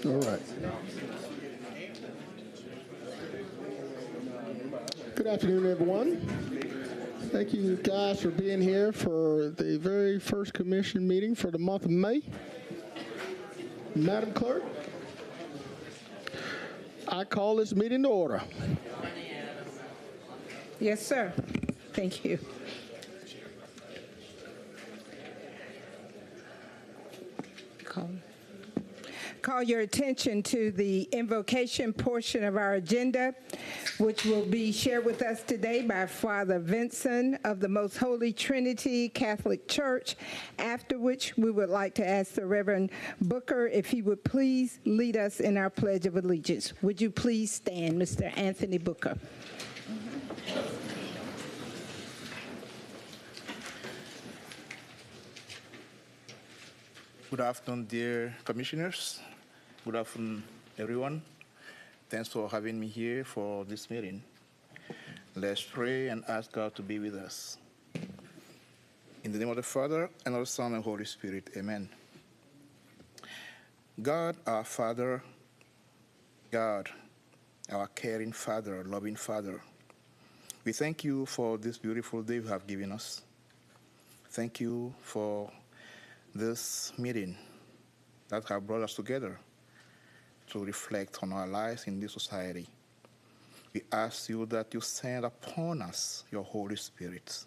All right. Good afternoon, everyone. Thank you guys for being here for the very first commission meeting for the month of May. Madam Clerk, I call this meeting to order. Yes, sir. Thank you. Call your attention to the invocation portion of our agenda, which will be shared with us today by Father Vincent of the Most Holy Trinity Catholic Church, after which we would like to ask the Reverend Booker if he would please lead us in our Pledge of Allegiance. Would you please stand, Mr. Anthony Booker? Good afternoon, dear commissioners. Good afternoon, everyone. Thanks for having me here for this meeting. Let's pray and ask God to be with us. In the name of the Father, and of the Son, and Holy Spirit, amen. God, our Father, God, our caring Father, loving Father, we thank you for this beautiful day you have given us. Thank you for this meeting that have brought us together to reflect on our lives in this society. We ask you that you send upon us your Holy Spirit.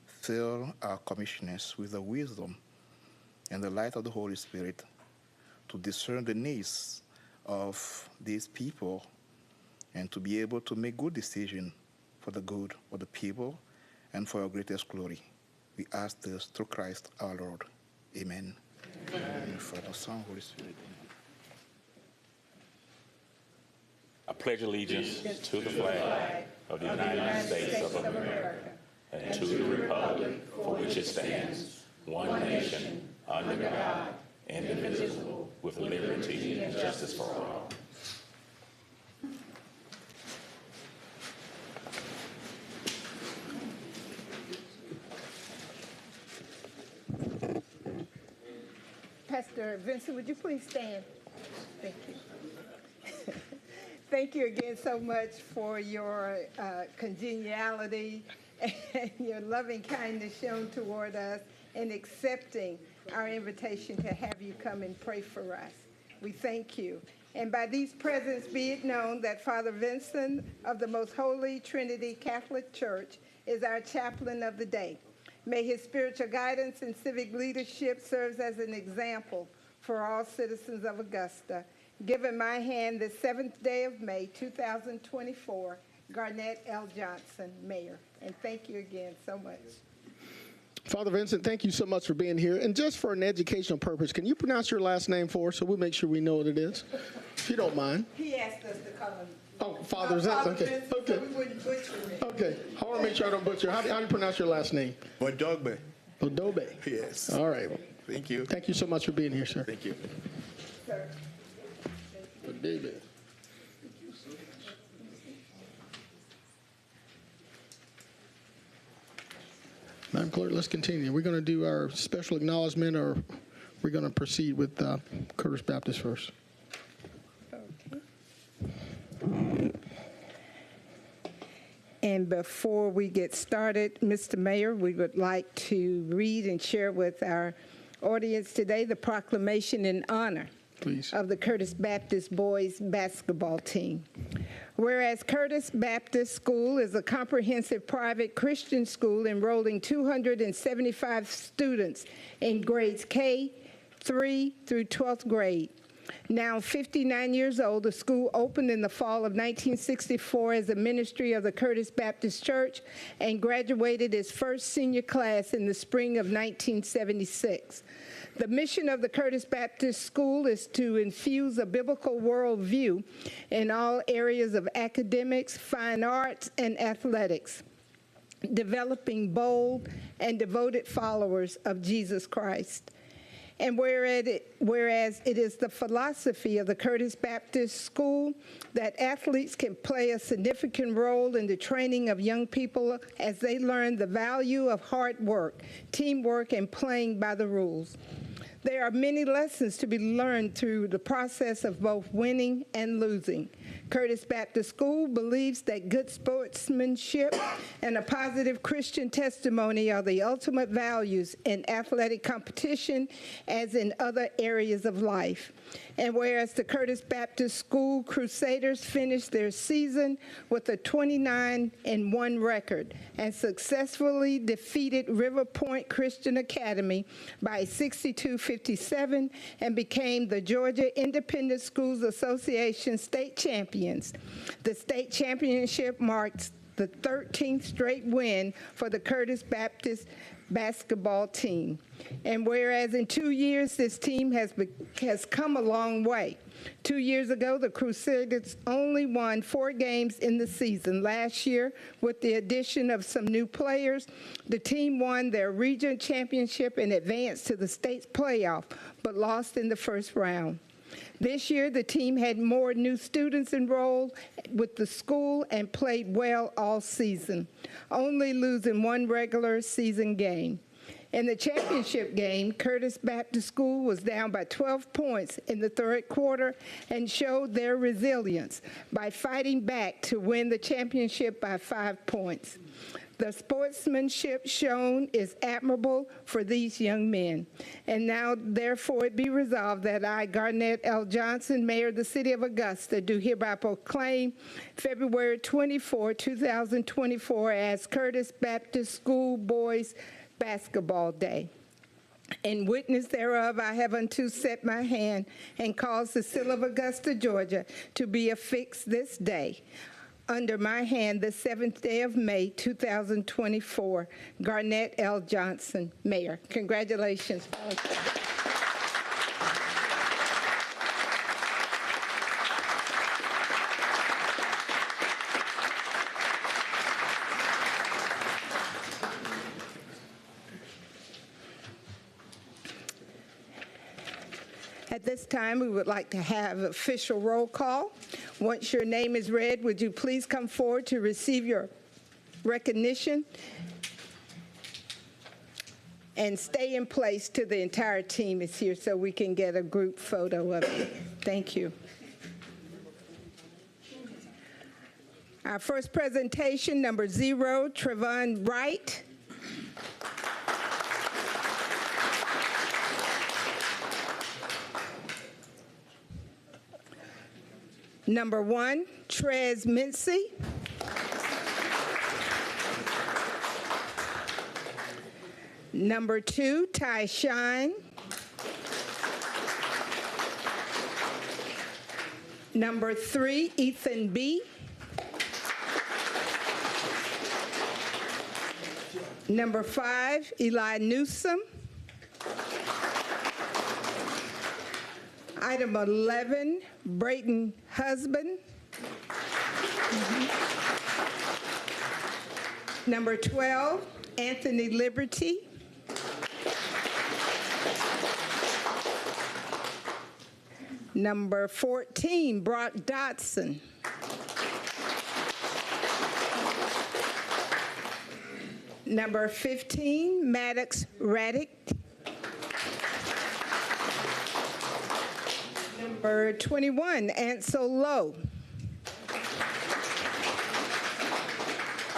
Fill our commissioners with the wisdom and the light of the Holy Spirit to discern the needs of these people and to be able to make good decisions for the good of the people and for your greatest glory. We ask this through Christ our Lord. Amen. Amen. For the Son, Holy Spirit. I pledge allegiance to the flag of the United States of America and to the republic for which it stands, one nation, under God, indivisible, with liberty and justice for all. Pastor Vincent, would you please stand? Thank you. Thank you again so much for your congeniality and your loving kindness shown toward us and accepting our invitation to have you come and pray for us. We thank you. And by these presents be it known that Father Vincent of the Most Holy Trinity Catholic Church is our chaplain of the day. May his spiritual guidance and civic leadership serve as an example for all citizens of Augusta. Given my hand the 7th day of May, 2024, Garnett L. Johnson, Mayor. And thank you again so much. Father Vincent, thank you so much for being here. And just for an educational purpose, can you pronounce your last name for us so we'll make sure we know what it is, if you don't mind? He asked us to call him. Oh, Father Vincent, okay. Vincent, Okay. So we wouldn't butcher it. Okay. I want to make sure I don't butcher. How do you pronounce your last name? Odogbe. Odobe. Yes. All right. Thank you. Thank you so much for being here, sir. Thank you. Sir. Odobe. Madam Clerk, let's continue. We're going to do our special acknowledgement, or we're going to proceed with Curtis Baptist first. Okay. And before we get started, Mr. Mayor, we would like to read and share with our audience today the proclamation in honor Please. of the Curtis Baptist boys basketball team. Whereas Curtis Baptist School is a comprehensive private Christian school enrolling 275 students in grades K-3 through 12th grade. Now 59 years old, the school opened in the fall of 1964 as a ministry of the Curtis Baptist Church and graduated its first senior class in the spring of 1976. The mission of the Curtis Baptist School is to infuse a biblical worldview in all areas of academics, fine arts, and athletics, developing bold and devoted followers of Jesus Christ. And whereas it is the philosophy of the Curtis Baptist School that athletes can play a significant role in the training of young people as they learn the value of hard work, teamwork, and playing by the rules. There are many lessons to be learned through the process of both winning and losing. Curtis Baptist School believes that good sportsmanship and a positive Christian testimony are the ultimate values in athletic competition as in other areas of life. And whereas the Curtis Baptist School Crusaders finished their season with a 29-1 record and successfully defeated River Point Christian Academy by 62-57 and became the Georgia Independent Schools Association state champions. The state championship marks the 13th straight win for the Curtis Baptist basketball team. And whereas in 2 years this team has come a long way. 2 years ago, the Crusaders only won 4 games in the season. Last year, with the addition of some new players, the team won their region championship and advanced to the state's playoff, but lost in the first round. This year, the team had more new students enrolled with the school and played well all season, only losing 1 regular season game. In the championship game, Curtis Baptist School was down by 12 points in the third quarter and showed their resilience by fighting back to win the championship by 5 points. The sportsmanship shown is admirable for these young men. And now, therefore, it be resolved that I, Garnett L. Johnson, Mayor of the City of Augusta, do hereby proclaim February 24, 2024 as Curtis Baptist School Boys Basketball Day. In witness thereof, I have unto set my hand and caused the seal of Augusta, Georgia, to be affixed this day. Under my hand, the 7th day of May, 2024, Garnett L. Johnson, Mayor. Congratulations. At this time, we would like to have official roll call. Once your name is read, would you please come forward to receive your recognition and stay in place till the entire team is here so we can get a group photo of you. Thank you. Our first presentation, number 0, Trevon Wright. Number 1, Trez Mincy. Number 2, Ty Shine. Number 3, Ethan B. Number 5, Eli Newsom. Item 11, Brayton Husband. Number 12, Anthony Liberty. Number 14, Brock Dotson. Number 15, Maddox Raddick. Number 21, Ansel Lowe.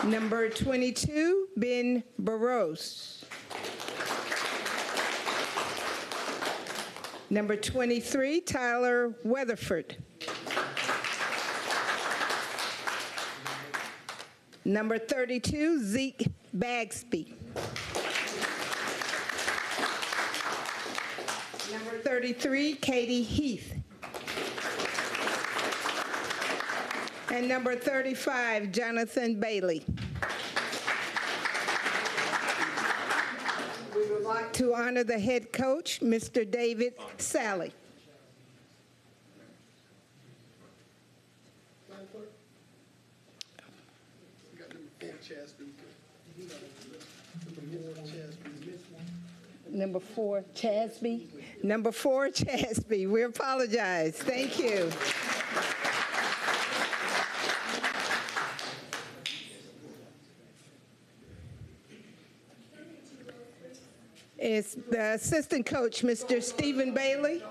Number 22, Ben Barros. Number 23, Tyler Weatherford. Number 32, Zeke Bagsby. Number 33, Katie Heath. And number 35, Jonathan Bailey. We would like to honor the head coach, Mr. David Sally. Number 4, Chasby. Number 4, Chasby. We apologize. Thank you. is the assistant coach, Mr. Stephen Bailey.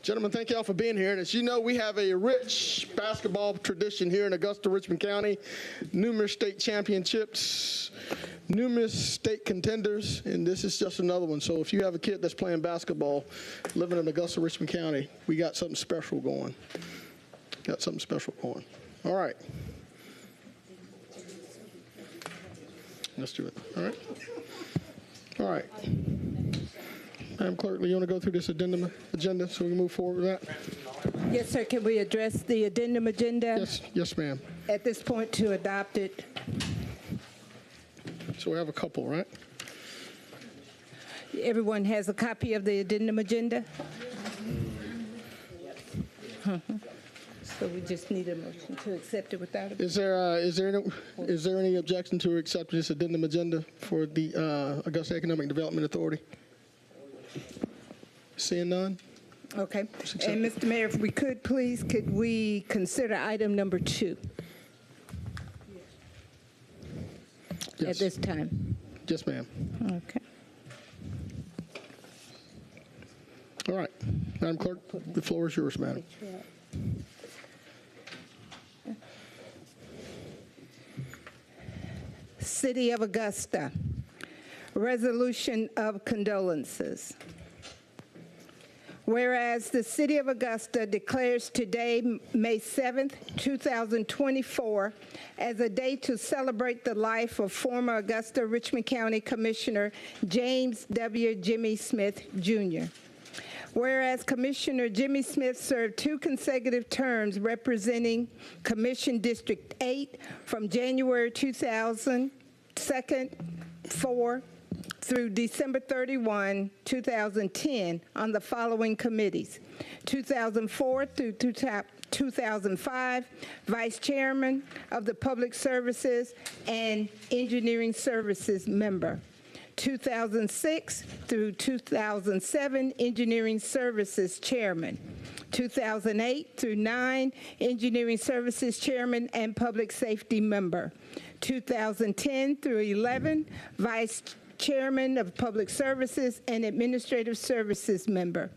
Gentlemen, thank you all for being here. And as you know, we have a rich basketball tradition here in Augusta, Richmond County. Numerous state championships, numerous state contenders, and this is just another one. So if you have a kid that's playing basketball living in Augusta, Richmond County, we got something special going. Got something special going. All right. Let's do it. All right. All right. Madam Clerk, you want to go through this agenda so we can move forward with that? Yes, sir. Can we address the addendum agenda? Yes, ma'am. At this point to adopt it. So we have a couple, right? Everyone has a copy of the addendum agenda? So we just need a motion to accept it without a... Is there any objection to accepting this addendum agenda for the Augusta Economic Development Authority? Seeing none? Okay. And Mr. Mayor, if we could, please, could we consider item number 2 Yes. at this time? Yes, ma'am. Okay. All right. Madam Clerk, the floor is yours, madam. City of Augusta, resolution of condolences. Whereas the City of Augusta declares today, May 7th, 2024, as a day to celebrate the life of former Augusta Richmond County Commissioner James W. Jimmy Smith, Jr. Whereas Commissioner Jimmy Smith served 2 consecutive terms representing Commission District 8 from January 2002, 4 through December 31, 2010 on the following committees: 2004 through 2005, Vice Chairman of the Public Services and Engineering Services member; 2006 through 2007, Engineering Services Chairman; 2008 through 9, Engineering Services Chairman and Public Safety member; 2010 through 11, Vice Chairman of Public Services and Administrative Services member;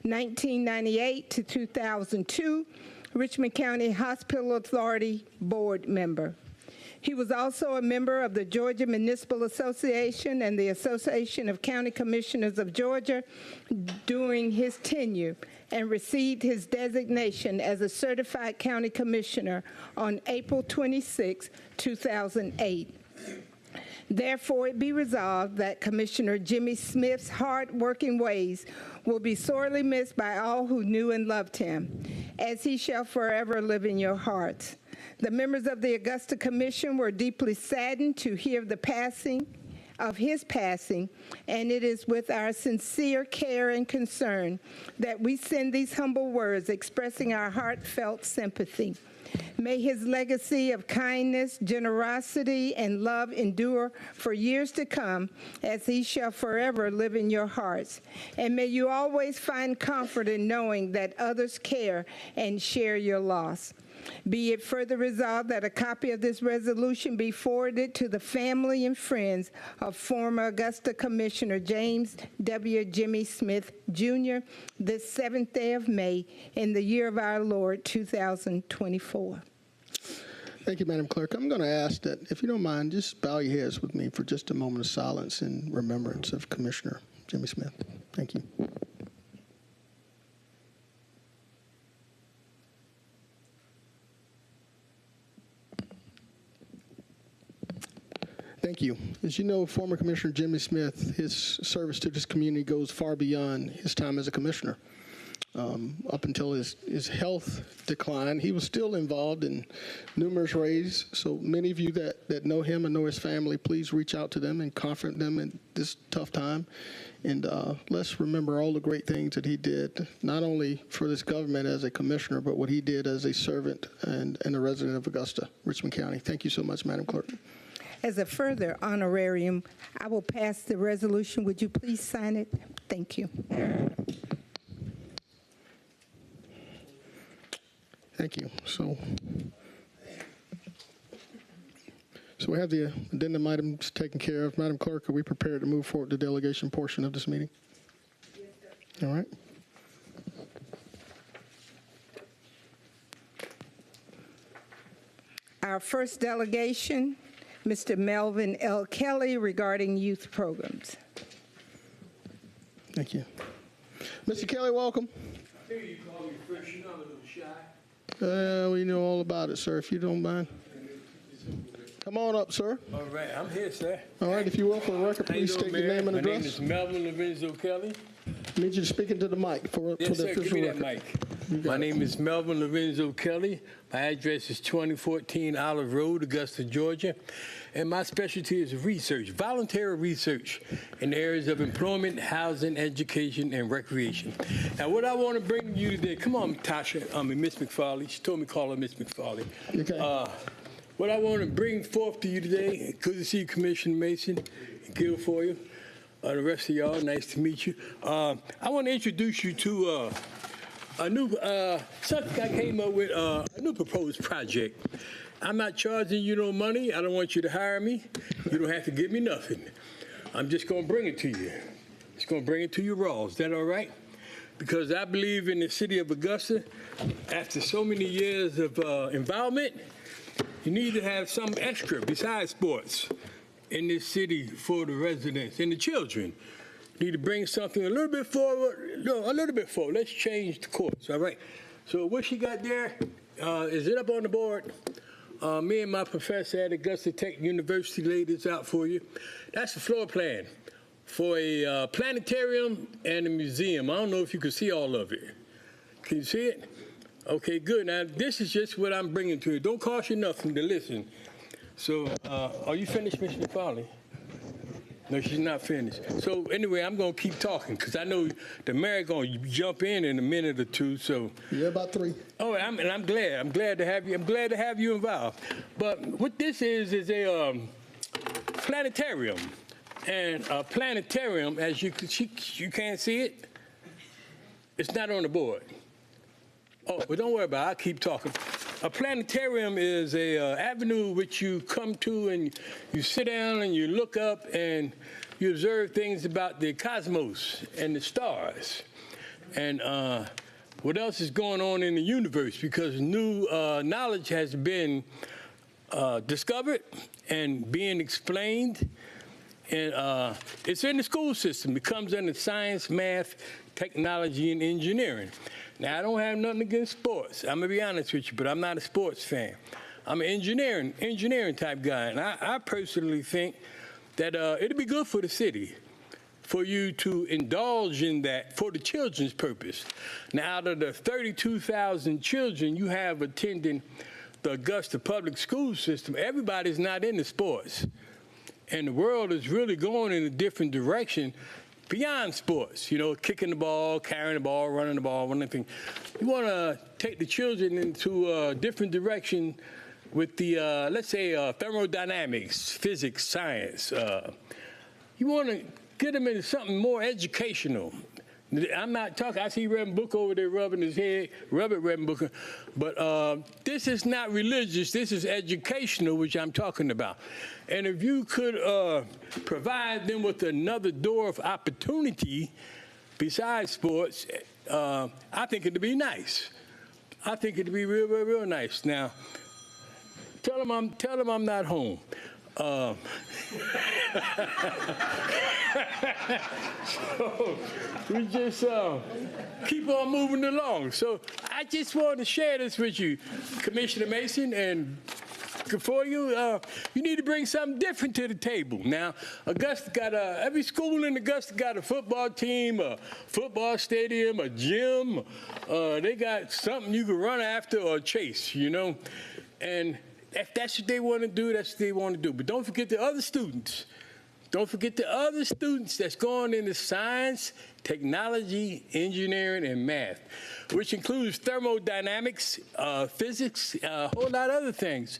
1998 to 2002, Richmond County Hospital Authority Board member. He was also a member of the Georgia Municipal Association and the Association of County Commissioners of Georgia during his tenure and received his designation as a certified county commissioner on April 26, 2008. Therefore, it be resolved that Commissioner Jimmy Smith's hard-working ways will be sorely missed by all who knew and loved him, as he shall forever live in your hearts. The members of the Augusta Commission were deeply saddened to hear of his passing, and it is with our sincere care and concern that we send these humble words expressing our heartfelt sympathy. May his legacy of kindness, generosity, and love endure for years to come, as he shall forever live in your hearts. And may you always find comfort in knowing that others care and share your loss. Be it further resolved that a copy of this resolution be forwarded to the family and friends of former Augusta Commissioner James W. Jimmy Smith, Jr., this 7th day of May in the year of our Lord, 2024. Thank you, Madam Clerk. I'm going to ask that, if you don't mind, just bow your heads with me for just a moment of silence in remembrance of Commissioner Jimmy Smith. Thank you. Thank you. As you know, former Commissioner Jimmy Smith, his service to this community goes far beyond his time as a commissioner. Up until his health declined, he was still involved in numerous ways. So many of you that know him and know his family, please reach out to them and comfort them in this tough time. And let's remember all the great things that he did, not only for this government as a commissioner, but what he did as a servant and a resident of Augusta, Richmond County. Thank you so much, Madam Clerk. As a further honorarium, I will pass the resolution. Would you please sign it? Thank you. Thank you. So we have the addendum items taken care of. Madam Clerk, are we prepared to move forward to the delegation portion of this meeting? Yes, sir. All right. Our first delegation, Mr. Melvin L. Kelly, regarding youth programs. Thank you. Mr. Kelly, welcome. Here you call me fresh, you know I'm a little shy. We know all about it, sir, if you don't mind. Come on up, sir. All right, I'm here, sir. All right, if you will, for the record, How you please doing, state your Mayor? name and My address. name is Melvin Lorenzo Kelly. I need you to speak into the mic for Yes, the sir, official give me record. that mic. got My it. name is Melvin Lorenzo Kelly. My address is 2014 Olive Road, Augusta, Georgia. And my specialty is research, voluntary research in the areas of employment, housing, education, and recreation. Now, what I want to bring to you today, come on, Tasha, Miss McFarley. She told me to call her Miss McFarley. Okay. What I want to bring forth to you today, good to see you, Commissioner Mason and Guilfoyle. The rest of y'all, nice to meet you. I want to introduce you to a new, something I came up with, a new proposed project. I'm not charging you no money. I don't want you to hire me. You don't have to give me nothing. I'm just going to bring it to you. Just going to bring it to you raw. Is that all right? Because I believe in the city of Augusta, after so many years of involvement, you need to have some extra besides sports in this city for the residents and the children. You need to bring something a little bit forward. No, a little bit forward. Let's change the course, all right? So what she got there, is it up on the board? Me and my professor at Augusta Tech University laid this out for you. That's the floor plan for a planetarium and a museum. I don't know if you can see all of it. Can you see it? Okay, good. Now, this is just what I'm bringing to you. Don't cost you nothing to listen. So, are you finished, Ms. McFarley? No, she's not finished. So, anyway, I'm going to keep talking because I know the mayor going to jump in a minute or two. So, Yeah, about 3. oh, I'm glad. I'm glad to have you. I'm glad to have you involved. But what this is a planetarium, and a planetarium, as you can't see it. It's not on the board. Oh, well, don't worry about it. I'll keep talking. A planetarium is a avenue which you come to and you sit down and you look up and you observe things about the cosmos and the stars and what else is going on in the universe, because new knowledge has been discovered and being explained. And it's in the school system. It comes under science, math, technology, and engineering. Now, I don't have nothing against sports. I'm going to be honest with you, but I'm not a sports fan. I'm an engineering type guy. And I personally think that it'd be good for the city for you to indulge in that for the children's purpose. Now, out of the 32,000 children you have attending the Augusta public school system, everybody's not into sports. And the world is really going in a different direction beyond sports, you know, kicking the ball, carrying the ball, running the ball, one thing. You want to take the children into a different direction with the, let's say, thermodynamics, physics, science. You want to get them into something more educational. I'm not talking, I see Reverend Booker over there rubbing his head, Reverend Booker, but this is not religious, this is educational, which I'm talking about. And if you could provide them with another door of opportunity besides sports, I think it'd be nice. I think it'd be real, real, real nice. Now, Tell them I'm not home. So we just keep on moving along. So I just wanted to share this with you, Commissioner Mason, and for you, you need to bring something different to the table. Now, Augusta got every school in Augusta got a football team, a football stadium, a gym. They got something you can run after or chase, you know. And if that's what they want to do, that's what they want to do. But don't forget the other students. Don't forget the other students that's going into science, technology, engineering, and math, which includes thermodynamics, physics, a whole lot of other things.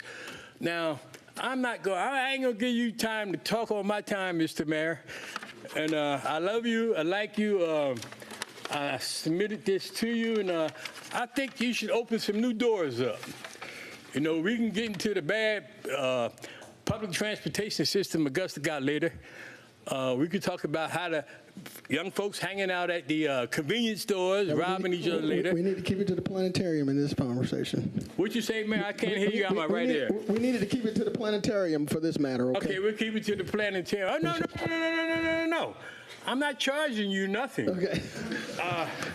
Now, I ain't gonna give you time to talk on my time, Mr. Mayor. And I love you, I like you. I submitted this to you, and I think you should open some new doors up. You know, we can get into the bad public transportation system Augusta got later. We could talk about how the young folks hanging out at the convenience stores, robbing each other later. We need to keep it to the planetarium in this conversation. What you say, Mayor? I can't hear you. I'm right there. We needed to keep it to the planetarium for this matter, okay? Okay, we'll keep it to the planetarium. Oh, no. I'm not charging you nothing. Okay.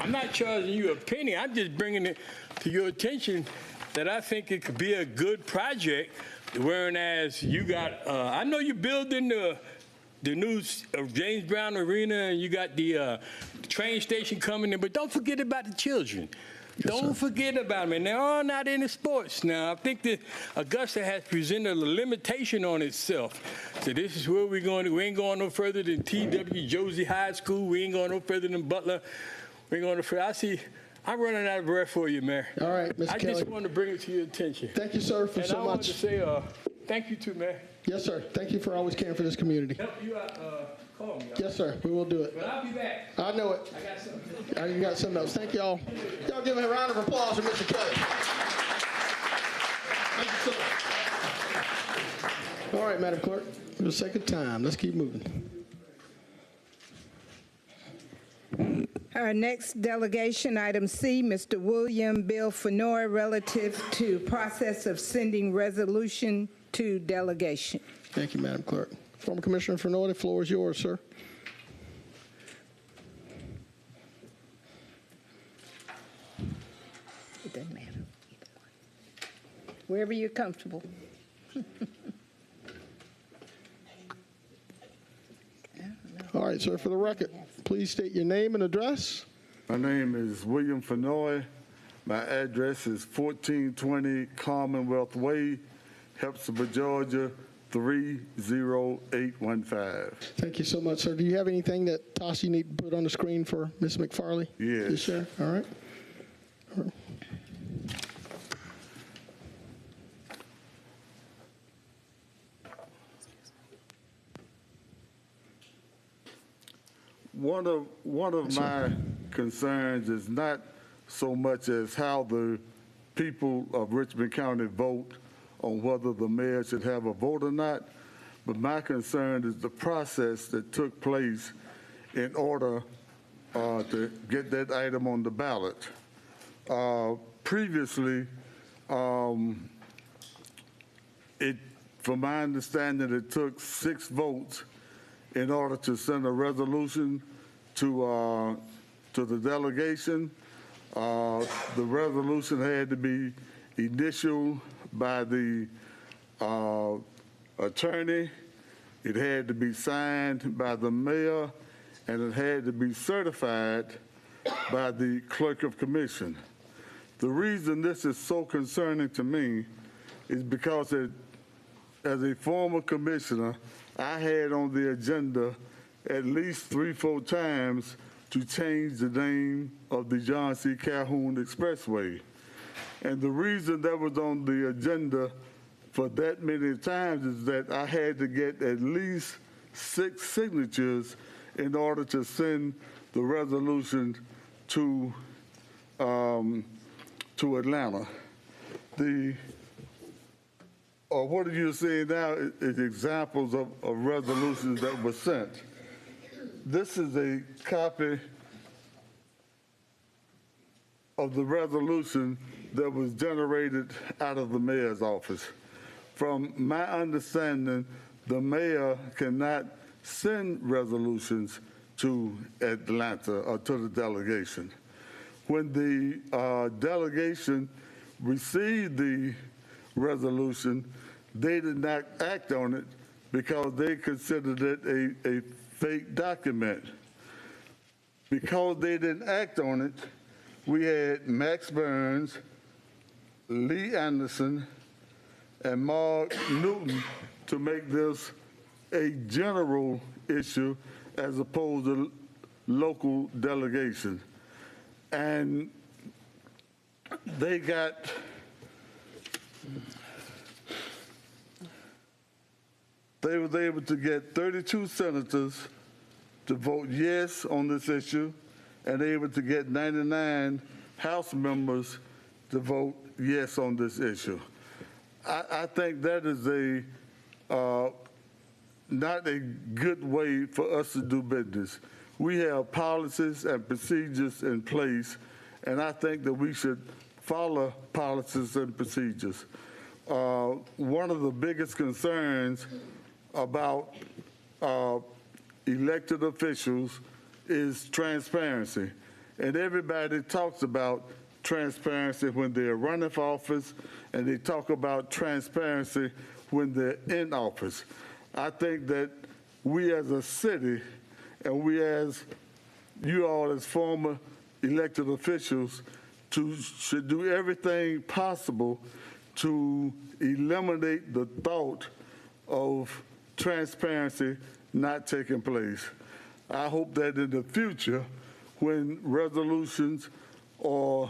I'm not charging you a penny. I'm just bringing it to your attention that I think it could be a good project, whereas you got, I know you're building the new James Brown Arena, and you got the train station coming in, but don't forget about the children. Don't forget about them, and they're all not into sports. Now, I think that Augusta has presented a limitation on itself. So this is where we're going. We ain't going no further than T.W. Josie High School. We ain't going no further than Butler. We ain't going no further. I'm running out of breath for you, Mayor. All right, Mr. Kelly. I just wanted to bring it to your attention. Thank you, sir, for so much. And I wanted to say thank you too, Mayor. Yes, sir. Thank you for always caring for this community. Help you out, call me. Yes, sir. We will do it. But I'll be back. I know it. I got something. You got something else. Thank y'all. Y'all give him a round of applause for Mr. Kelly. Thank you, sir. All right, Madam Clerk. For the sake of time, let's keep moving. Our next delegation, item C, Mr. William Bill Fenoy, relative to process of sending resolution to delegation. Thank you, Madam Clerk. Former Commissioner Fenoy, the floor is yours, sir. It doesn't matter. Wherever you're comfortable. All right, sir, for the record, please state your name and address. My name is William Fenoy. My address is 1420 Commonwealth Way, Hepzibah, Georgia, 30815. Thank you so much, sir. Do you have anything that Tasha need to put on the screen for Ms. McFarley? Yes. To share? All right. One of my concerns is not so much as how the people of Richmond County vote on whether the mayor should have a vote or not, but my concern is the process that took place in order to get that item on the ballot. Previously, from my understanding, it took 6 votes in order to send a resolution to the delegation. The resolution had to be initialed by the attorney, it had to be signed by the mayor, and it had to be certified by the clerk of commission. The reason this is so concerning to me is because as a former commissioner, I had on the agenda at least 3-4 times to change the name of the John C. Calhoun Expressway. And the reason that was on the agenda for that many times is that I had to get at least 6 signatures in order to send the resolution to Atlanta. What you're seeing now is examples of resolutions that were sent. This is a copy of the resolution that was generated out of the mayor's office. from my understanding, the mayor cannot send resolutions to Atlanta or to the delegation. When the delegation received the resolution, they did not act on it because they considered it a fake document. Because they didn't act on it, we had Max Burns, Lee Anderson, and Mark Newton to make this a general issue as opposed to local delegation. And they was able to get 32 senators to vote yes on this issue, and able to get 99 House members to vote yes on this issue. I think that is not a good way for us to do business. We have policies and procedures in place, and I think that we should follow policies and procedures. One of the biggest concerns about elected officials is transparency. And everybody talks about transparency when they're running for office, and they talk about transparency when they're in office. I think that we as a city, and we as you all as former elected officials, should do everything possible to eliminate the thought of transparency not taking place. I hope that in the future, when resolutions are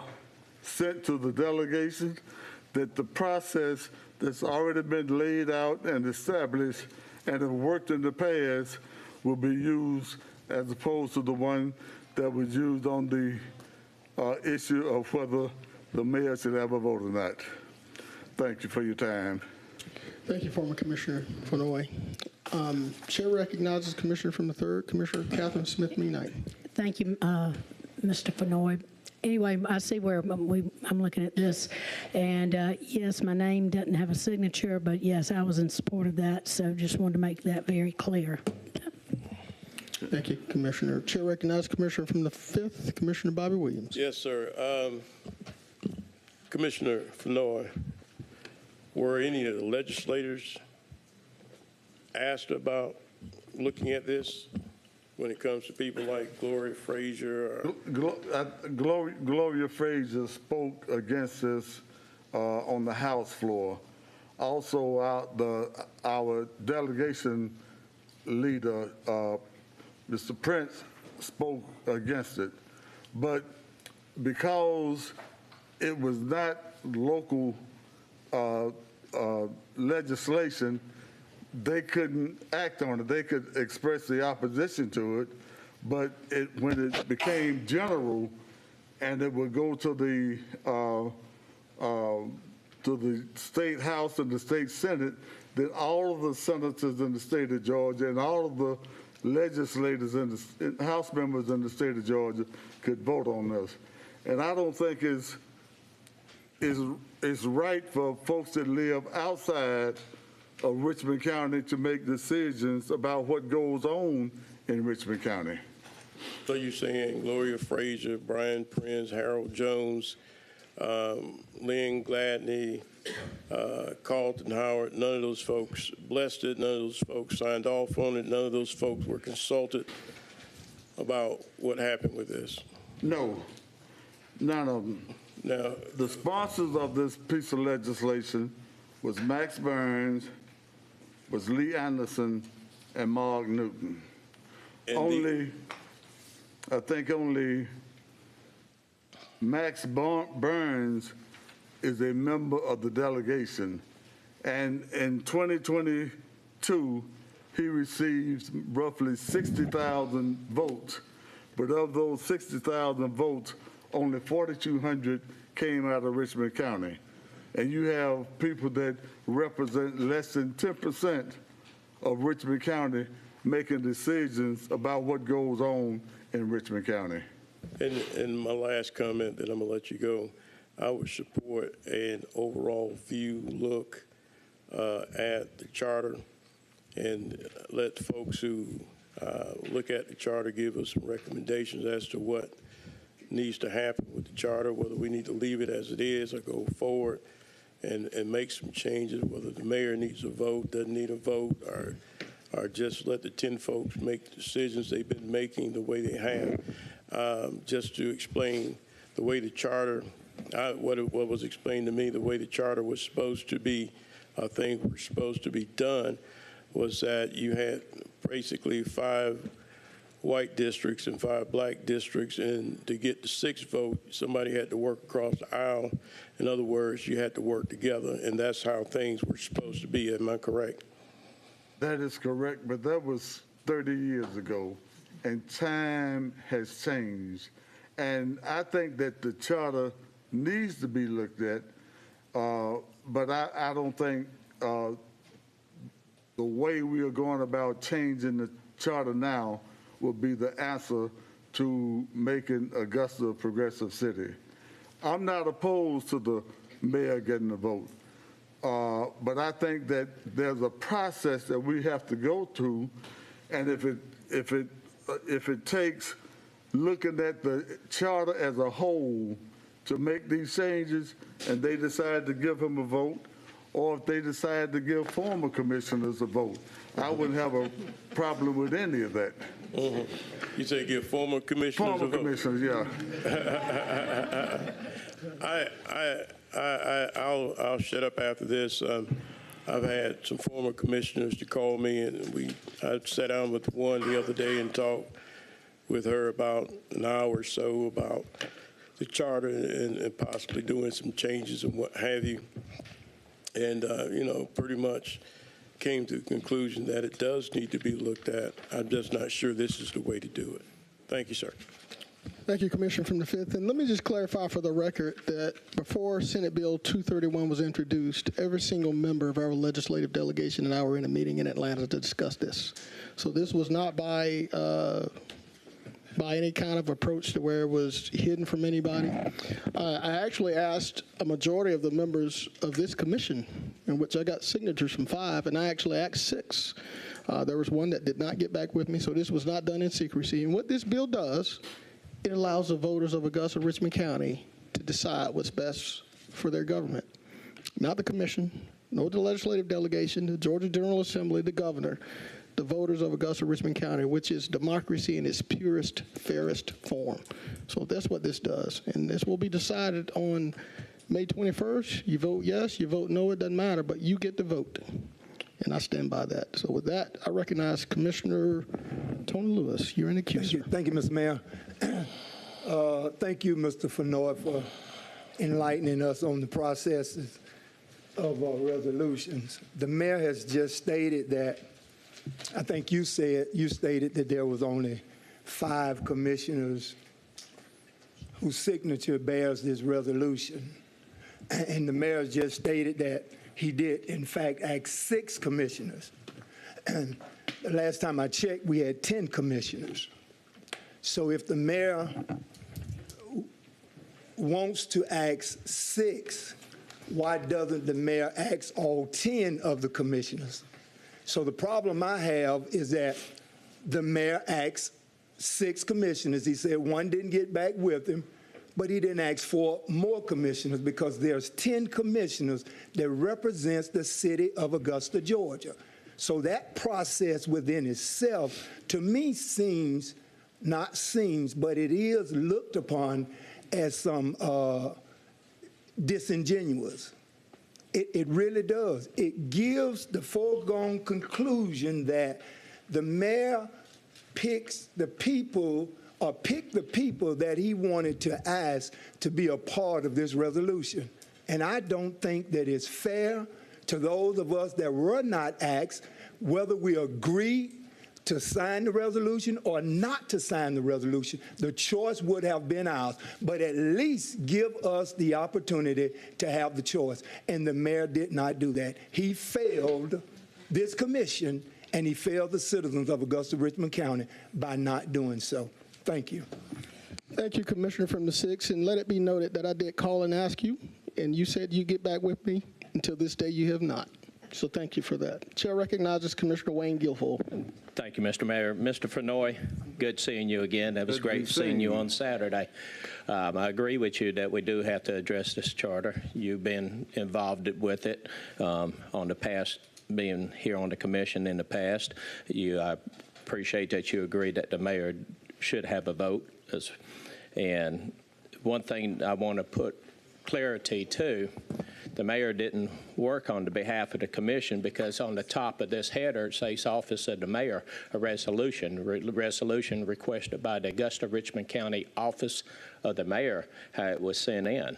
sent to the delegation, that the process that's already been laid out and established and have worked in the past will be used as opposed to the one that was used on the issue of whether the mayor should have a vote or not. Thank you for your time. Thank you, former Commissioner Fenoy. Chair recognizes Commissioner from the 3rd, Commissioner Catherine Smith Meeknight. Thank you, Mr. Fenoy. Anyway, I see where I'm looking at this, and yes, my name doesn't have a signature, but yes, I was in support of that, so just wanted to make that very clear. Thank you, Commissioner. Chair recognizes Commissioner from the 5th, Commissioner Bobby Williams. Yes, sir. Commissioner Fenoy, were any of the legislators asked about looking at this when it comes to people like Gloria Frazier? Gloria Frazier spoke against this on the House floor. Also, our delegation leader, Mr. Prince, spoke against it. But because it was not local legislation, they couldn't act on it. They could express the opposition to it, but when it became general and it would go to the state house and the state senate, then all of the senators in the state of Georgia and all of the legislators and the House members in the state of Georgia could vote on this. And I don't think it's right for folks that live outside of Richmond County to make decisions about what goes on in Richmond County. So you're saying Gloria Frazier, Brian Prince, Harold Jones, Lynn Gladney, Carlton Howard, none of those folks blessed it, none of those folks signed off on it, none of those folks were consulted about what happened with this? No, none of them. Now, the sponsors of this piece of legislation was Max Burns, was Lee Anderson, and Mark Newton. And I think only Max Burns is a member of the delegation. And in 2022, he received roughly 60,000 votes. But of those 60,000 votes, only 4,200 came out of Richmond County. And you have people that represent less than 10% of Richmond County making decisions about what goes on in Richmond County. and my last comment, then I'm gonna let you go. I would support an overall view look at the charter and let the folks who look at the charter give us some recommendations as to what needs to happen with the charter, whether we need to leave it as it is or go forward and make some changes, whether the mayor needs a vote, doesn't need a vote, or just let the 10 folks make the decisions they've been making the way they have. Just to explain the way the charter, what was explained to me, the way the charter was supposed to be, things were supposed to be done, was that you had basically 5 white districts and 5 black districts, and to get the 6th vote, somebody had to work across the aisle. In other words, you had to work together, and that's how things were supposed to be. Am I correct? That is correct, but that was 30 years ago, and time has changed. And I think that the charter needs to be looked at, but I don't think the way we are going about changing the charter now will be the answer to making Augusta a progressive city. I'm not opposed to the mayor getting the vote, but I think that there's a process that we have to go through, and if it takes looking at the charter as a whole to make these changes, and they decide to give him a vote, or if they decide to give former commissioners a vote, I wouldn't have a problem with any of that. Mm-hmm. You say give former commissioners Former a vote? commissioners, yeah. I'll shut up after this. I've had some former commissioners to call me, and I sat down with one the other day and talked with her about an hour or so about the charter and possibly doing some changes and what have you. And, pretty much came to the conclusion that it does need to be looked at. I'm just not sure this is the way to do it. Thank you, sir. Thank you, Commissioner from the 5th. And let me just clarify for the record that before Senate Bill 231 was introduced, every single member of our legislative delegation and I were in a meeting in Atlanta to discuss this. So this was not by any kind of approach to where it was hidden from anybody. I actually asked a majority of the members of this commission, in which I got signatures from 5, and I actually asked 6. There was one that did not get back with me, so this was not done in secrecy. And what this bill does, it allows the voters of Augusta and Richmond County to decide what's best for their government. Not the commission, nor the legislative delegation, the Georgia General Assembly, the governor, the voters of Augusta, Richmond County, which is democracy in its purest, fairest form. So that's what this does. And this will be decided on May 21st. You vote yes, you vote no, it doesn't matter, but you get to vote. And I stand by that. So with that, I recognize Commissioner Tony Lewis. You're in the queue, sir. Thank you, Mr. Mayor. Thank you, Mr. Fenoy, for enlightening us on the processes of resolutions. The mayor has just stated that, I think you stated that there was only 5 commissioners whose signature bears this resolution. And the mayor just stated that he did, in fact, ask 6 commissioners. And the last time I checked, we had 10 commissioners. So if the mayor wants to ask 6, why doesn't the mayor ask all 10 of the commissioners? So the problem I have is that the mayor asked 6 commissioners. He said 1 didn't get back with him, but he didn't ask 4 more commissioners because there's 10 commissioners that represents the city of Augusta, Georgia. So that process within itself, to me, but it is looked upon as some disingenuous. It really does. It gives the foregone conclusion that the mayor picks the people or picked the people that he wanted to ask to be a part of this resolution. And I don't think that it's fair to those of us that were not asked whether we agree to sign the resolution or not to sign the resolution. The choice would have been ours, but at least give us the opportunity to have the choice. And the mayor did not do that. He failed this commission, and he failed the citizens of Augusta, Richmond County by not doing so. Thank you. Thank you, Commissioner from the 6th. And let it be noted that I did call and ask you, and you said you'd get back with me. Until this day, you have not. So thank you for that. Chair recognizes Commissioner Wayne Guilfoyle. Thank you, Mr. Mayor. Mr. Fenoy, good seeing you again. It was great seeing you on Saturday. I agree with you that we do have to address this charter. You've been involved with it on the past, being here on the commission in the past. I appreciate that you agree that the mayor should have a vote. And one thing I want to put clarity to, the mayor didn't work on the behalf of the commission because on the top of this header it says Office of the Mayor, a resolution requested by the Augusta Richmond County Office of the Mayor, how it was sent in.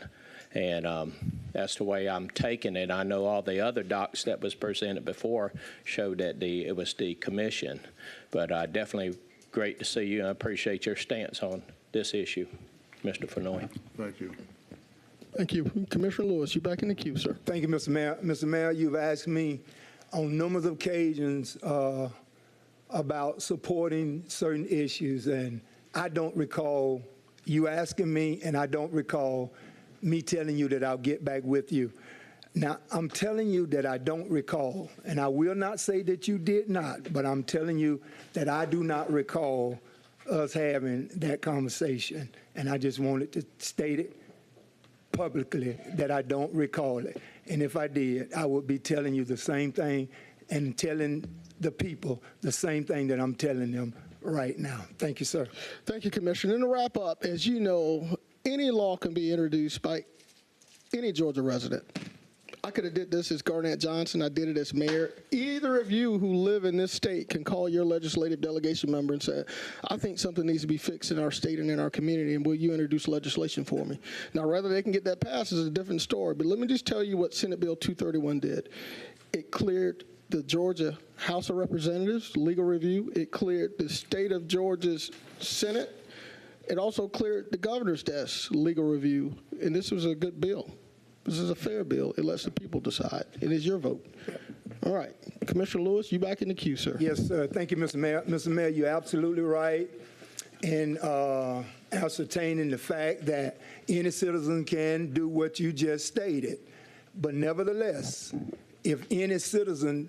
And that's the way I'm taking it. I know all the other docs that was presented before showed that it was the commission. But definitely great to see you, and I appreciate your stance on this issue, Mr. Fenoy. Thank you. Thank you. Commissioner Lewis, you're back in the queue, sir. Thank you, Mr. Mayor. Mr. Mayor, you've asked me on numerous occasions about supporting certain issues, and I don't recall you asking me, and I don't recall me telling you that I'll get back with you. Now, I'm telling you that I don't recall, and I will not say that you did not, but I'm telling you that I do not recall us having that conversation, and I just wanted to state it publicly that I don't recall it. And if I did, I would be telling you the same thing and telling the people the same thing that I'm telling them right now. Thank you, sir. Thank you, Commissioner. And to wrap up, as you know, any law can be introduced by any Georgia resident. I could have did this as Garnett Johnson. I did it as mayor. Either of you who live in this state can call your legislative delegation member and say, I think something needs to be fixed in our state and in our community, and will you introduce legislation for me? Now, whether they can get that passed is a different story, but let me just tell you what Senate Bill 231 did. It cleared the Georgia House of Representatives legal review. It cleared the state of Georgia's Senate. It also cleared the governor's desk legal review, and this was a good bill. This is a fair bill. It lets the people decide. It is your vote. All right. Commissioner Lewis, you back in the queue, sir. Yes, sir. Thank you, Mr. Mayor. Mr. Mayor, you're absolutely right in ascertaining the fact that any citizen can do what you just stated. But nevertheless, if any citizen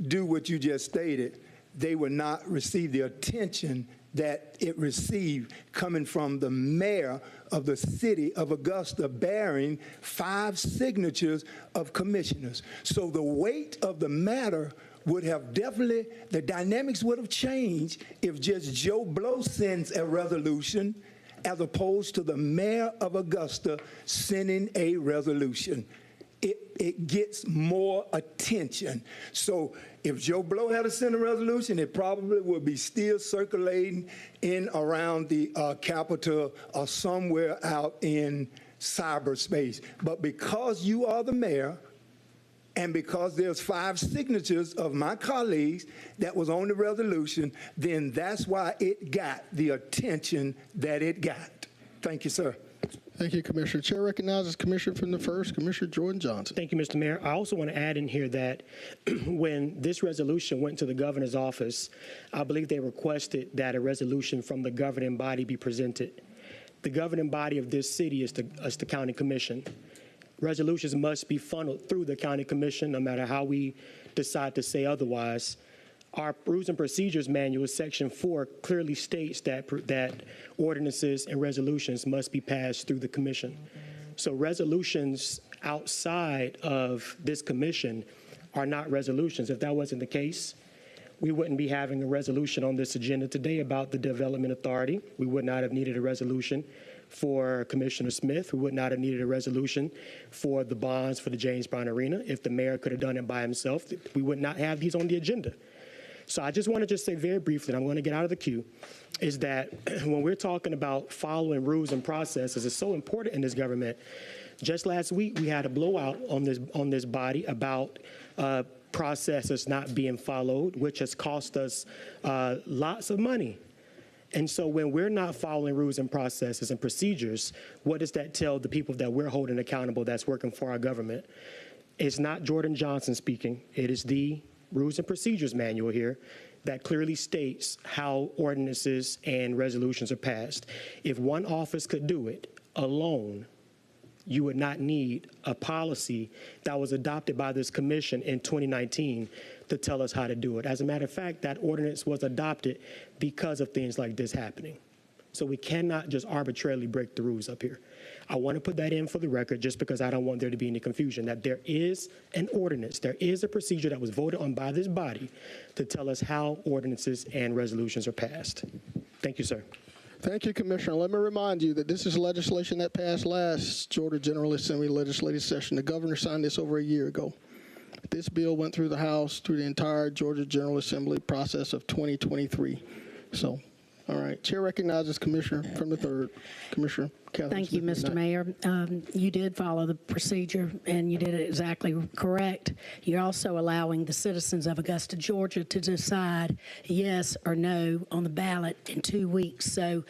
do what you just stated, they will not receive the attention that it received coming from the mayor of the city of Augusta bearing 5 signatures of commissioners. So the weight of the matter would have definitely, the dynamics would have changed if just Joe Blow sends a resolution as opposed to the mayor of Augusta sending a resolution. It gets more attention. So if Joe Blow had to send a resolution, it probably would be still circulating in around the Capitol or somewhere out in cyberspace. But because you are the mayor, and because there's 5 signatures of my colleagues that was on the resolution, then that's why it got the attention that it got. Thank you, sir. Thank you, Commissioner. Chair recognizes Commissioner from the 1st, Commissioner Jordan Johnson. Thank you, Mr. Mayor. I also want to add in here that when this resolution went to the governor's office, I believe they requested that a resolution from the governing body be presented. The governing body of this city is the county commission. Resolutions must be funneled through the county commission, no matter how we decide to say otherwise. Our Rules and Procedures Manual, Section 4, clearly states that ordinances and resolutions must be passed through the commission. So resolutions outside of this commission are not resolutions. If that wasn't the case, we wouldn't be having a resolution on this agenda today about the Development Authority. We would not have needed a resolution for Commissioner Smith. We would not have needed a resolution for the bonds for the James Brown Arena. If the mayor could have done it by himself, we would not have these on the agenda. So I just want to just say very briefly, and I'm going to get out of the queue, is that when we're talking about following rules and processes, it's so important in this government. Just last week, we had a blowout on this body about processes not being followed, which has cost us lots of money. And so when we're not following rules and processes and procedures, what does that tell the people that we're holding accountable that's working for our government? It's not Jordan Johnson speaking. It is the Rules and Procedures Manual here that clearly states how ordinances and resolutions are passed. If one office could do it alone, you would not need a policy that was adopted by this commission in 2019 to tell us how to do it. As a matter of fact, that ordinance was adopted because of things like this happening. So we cannot just arbitrarily break the rules up here. I want to put that in for the record just because I don't want there to be any confusion, that there is an ordinance, there is a procedure that was voted on by this body to tell us how ordinances and resolutions are passed. Thank you, sir. Thank you, Commissioner. Let me remind you that this is legislation that passed last Georgia General Assembly legislative session. The governor signed this over a year ago. This bill went through the House, through the entire Georgia General Assembly process of 2023. So, all right. Chair recognizes Commissioner from the 3rd, Commissioner Catherine Thank you, Smith. Mr. Mayor. You did follow the procedure, and you did it exactly correct. You're also allowing the citizens of Augusta, Georgia, to decide yes or no on the ballot in 2 weeks. So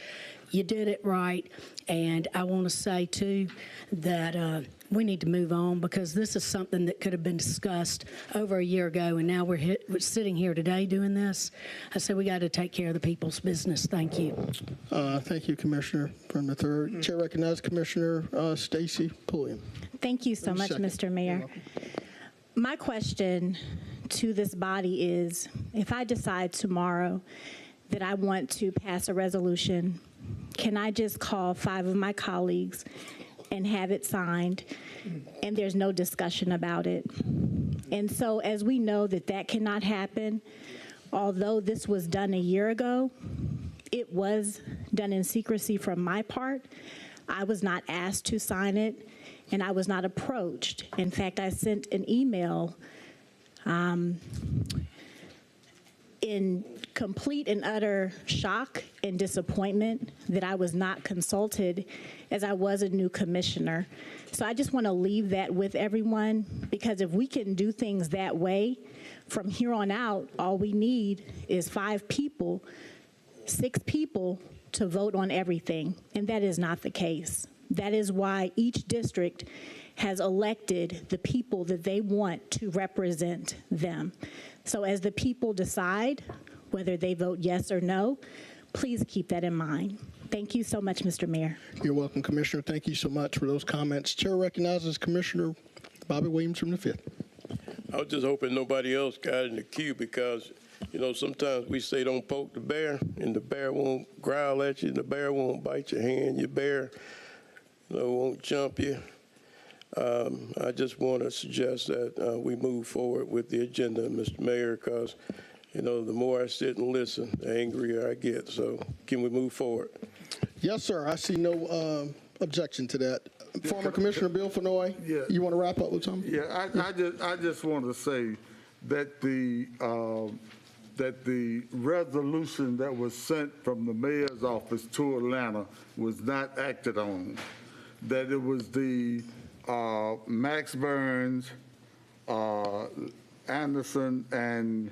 you did it right. And I want to say, too, that we need to move on because this is something that could have been discussed over a year ago, and now we're sitting here today doing this. I said we got to take care of the people's business. Thank you. Thank you, Commissioner from the 3rd. Chair recognizes Commissioner Stacy Pulliam. Thank you so much, Mr. Mayor. My question to this body is, if I decide tomorrow that I want to pass a resolution, can I just call 5 of my colleagues and have it signed, and there's no discussion about it? And so as we know that that cannot happen, although this was done a year ago, it was done in secrecy from my part. I was not asked to sign it, and I was not approached. In fact, I sent an email in complete and utter shock and disappointment that I was not consulted, as I was a new commissioner. So I just want to leave that with everyone, because if we can do things that way, from here on out, all we need is 5 people, 6 people to vote on everything, and that is not the case. That is why each district has elected the people that they want to represent them. So as the people decide whether they vote yes or no, please keep that in mind. Thank you so much, Mr. Mayor. You're welcome, Commissioner. Thank you so much for those comments. Chair recognizes Commissioner Bobby Williams from the 5th. I was just hoping nobody else got in the queue because, you know, sometimes we say don't poke the bear, and the bear won't growl at you, the bear won't bite your hand, your bear won't jump you. I just want to suggest that we move forward with the agenda, Mr. Mayor, because, you know, the more I sit and listen, the angrier I get. So can we move forward? Yes, sir. I see no objection to that. Former Commissioner Bill Fenoy, you want to wrap up with something? Yeah, I just want to say that the resolution that was sent from the mayor's office to Atlanta was not acted on. That it was the Max Burns, Anderson, and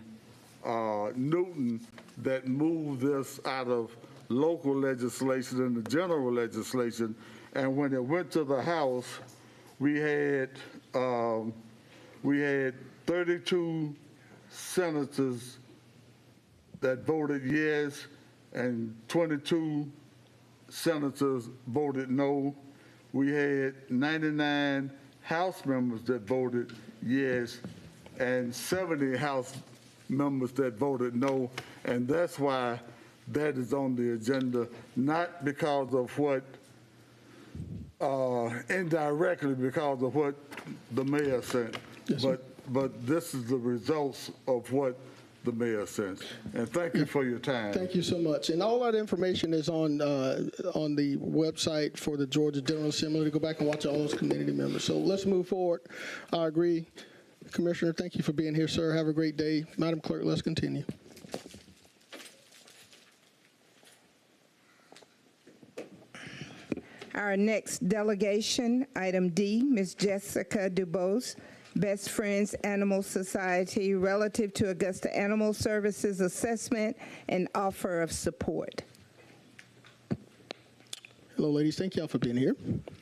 Newton that moved this out of local legislation into general legislation. And when it went to the House, we had 32 senators that voted yes, and 22 senators voted no. We had 99 House members that voted yes, and 70 House members that voted no. And that's why that is on the agenda, not because of what, indirectly because of what the mayor sent, yes, but this is the results of what the mayor sent. And thank you for your time. Thank you so much. And all that information is on the website for the Georgia General Assembly to go back and watch all those community members. So let's move forward. I agree. Commissioner, thank you for being here, sir. Have a great day. Madam Clerk, let's continue. Our next delegation, item D, Ms. Jessica Dubose, Best Friends Animal Society, relative to Augusta Animal Services assessment and offer of support. Hello, ladies. Thank y'all for being here.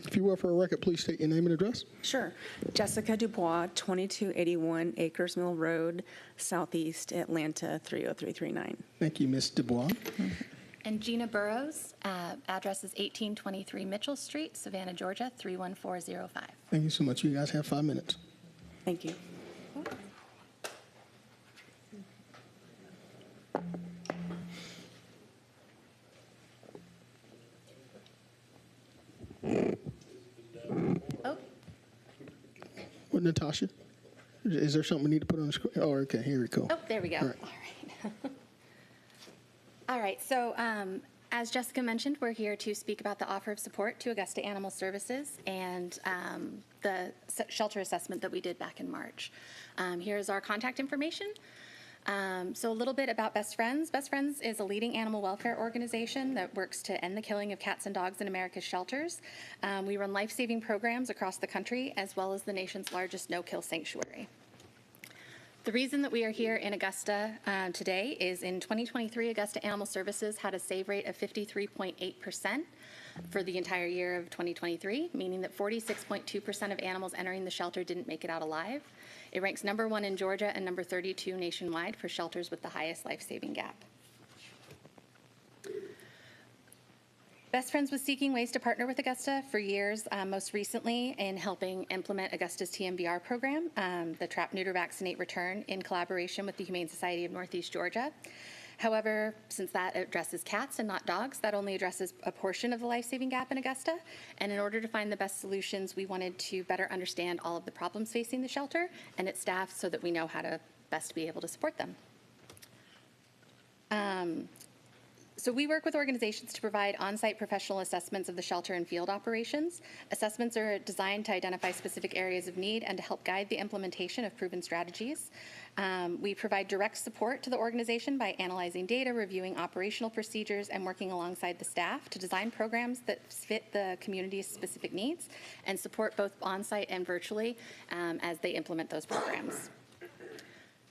If you will, for a record, please state your name and address. Sure. Jessica Dubois, 2281 Acres Mill Road, Southeast Atlanta, 30339. Thank you, Ms. Dubois. And Gina Burrows, address is 1823 Mitchell Street, Savannah, Georgia, 31405. Thank you so much. You guys have 5 minutes. Thank you. Oh, What, Natasha? Is there something we need to put on the screen? Oh, okay. Here we go. oh, there we go. All right. All right. All right, so as Jessica mentioned, we're here to speak about the offer of support to Augusta Animal Services and the shelter assessment that we did back in March. Here's our contact information. So a little bit about Best Friends. Best Friends is a leading animal welfare organization that works to end the killing of cats and dogs in America's shelters. We run life-saving programs across the country, as well as the nation's largest no-kill sanctuary. The reason that we are here in Augusta today is in 2023, Augusta Animal Services had a save rate of 53.8% for the entire year of 2023, meaning that 46.2% of animals entering the shelter didn't make it out alive. It ranks number 1 in Georgia and number 32 nationwide for shelters with the highest life-saving gap. Best Friends was seeking ways to partner with Augusta for years, most recently in helping implement Augusta's TMVR program, the Trap, Neuter, Vaccinate, Return, in collaboration with the Humane Society of Northeast Georgia. However, since that addresses cats and not dogs, that only addresses a portion of the life-saving gap in Augusta. And in order to find the best solutions, we wanted to better understand all of the problems facing the shelter and its staff so that we know how to best be able to support them. So we work with organizations to provide on-site professional assessments of the shelter and field operations. Assessments are designed to identify specific areas of need and to help guide the implementation of proven strategies. We provide direct support to the organization by analyzing data, reviewing operational procedures, and working alongside the staff to design programs that fit the community's specific needs and support both on-site and virtually as they implement those programs.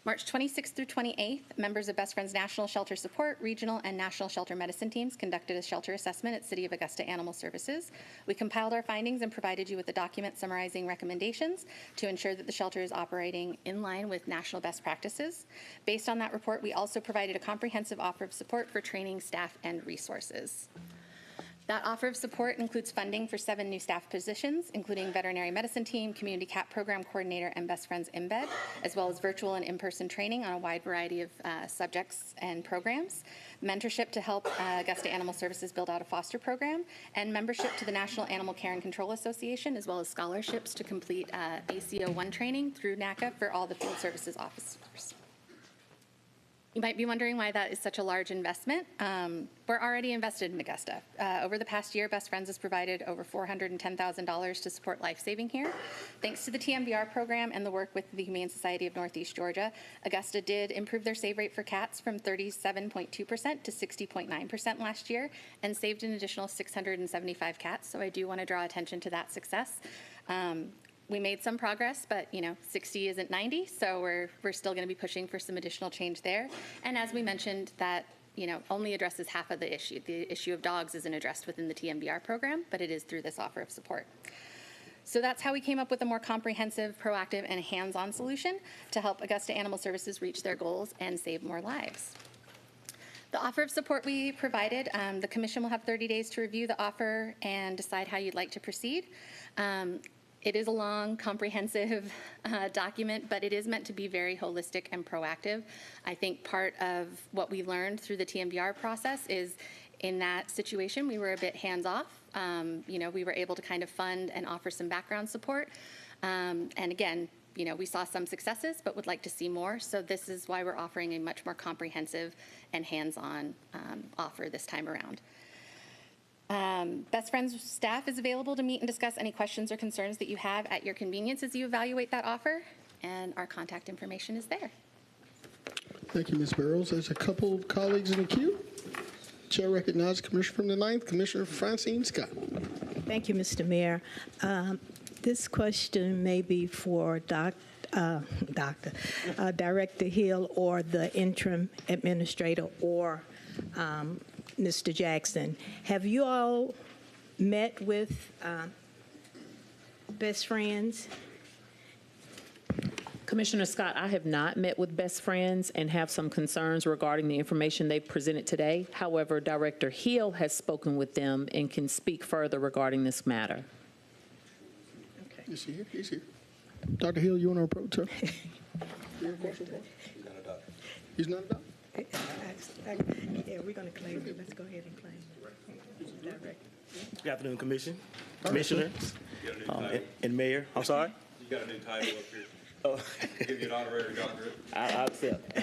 March 26th through 28th, members of Best Friends National Shelter Support, Regional, and National Shelter Medicine teams conducted a shelter assessment at City of Augusta Animal Services. We compiled our findings and provided you with a document summarizing recommendations to ensure that the shelter is operating in line with national best practices. Based on that report, we also provided a comprehensive offer of support for training, staff, and resources. That offer of support includes funding for 7 new staff positions, including veterinary medicine team, community cat program coordinator, and Best Friends Embed, as well as virtual and in-person training on a wide variety of subjects and programs, mentorship to help Augusta Animal Services build out a foster program, and membership to the National Animal Care and Control Association, as well as scholarships to complete ACO 1 training through NACA for all the field services officers. You might be wondering why that is such a large investment. We're already invested in Augusta. Over the past year, Best Friends has provided over $410,000 to support life-saving here. Thanks to the TMVR program and the work with the Humane Society of Northeast Georgia, Augusta did improve their save rate for cats from 37.2% to 60.9% last year and saved an additional 675 cats. So I do want to draw attention to that success. We made some progress, but 60 isn't 90, so we're still going to be pushing for some additional change there. And as we mentioned, that only addresses half of the issue. The issue of dogs isn't addressed within the TMVR program, but it is through this offer of support. So that's how we came up with a more comprehensive, proactive, and hands-on solution to help Augusta Animal Services reach their goals and save more lives. The offer of support we provided, the commission will have 30 days to review the offer and decide how you'd like to proceed. It is a long, comprehensive document, but it is meant to be very holistic and proactive. I think part of what we learned through the TMVR process is in that situation, we were a bit hands-off. We were able to kind of fund and offer some background support. And again, we saw some successes, but would like to see more. So this is why we're offering a much more comprehensive and hands-on offer this time around. Best Friends staff is available to meet and discuss any questions or concerns that you have at your convenience as you evaluate that offer, and our contact information is there. Thank you, Ms. Burrows. There's a couple of colleagues in the queue. Chair recognizes Commissioner from the 9th, Commissioner Francine Scott. Thank you, Mr. Mayor. This question may be for Director Hill or the interim administrator or Mr. Jackson. Have you all met with Best Friends? Commissioner Scott, I have not met with Best Friends and have some concerns regarding the information they've presented today. However, Director Hill has spoken with them and can speak further regarding this matter. Is he here? He's here. Dr. Hill, you want to approach her? He's not a doctor. Yeah, we're going to claim it. Let's go ahead and claim it. Good afternoon, Commissioners, and Mayor. I'm sorry? You got a new title up here. Oh. Give you an honorary doctorate. I accept.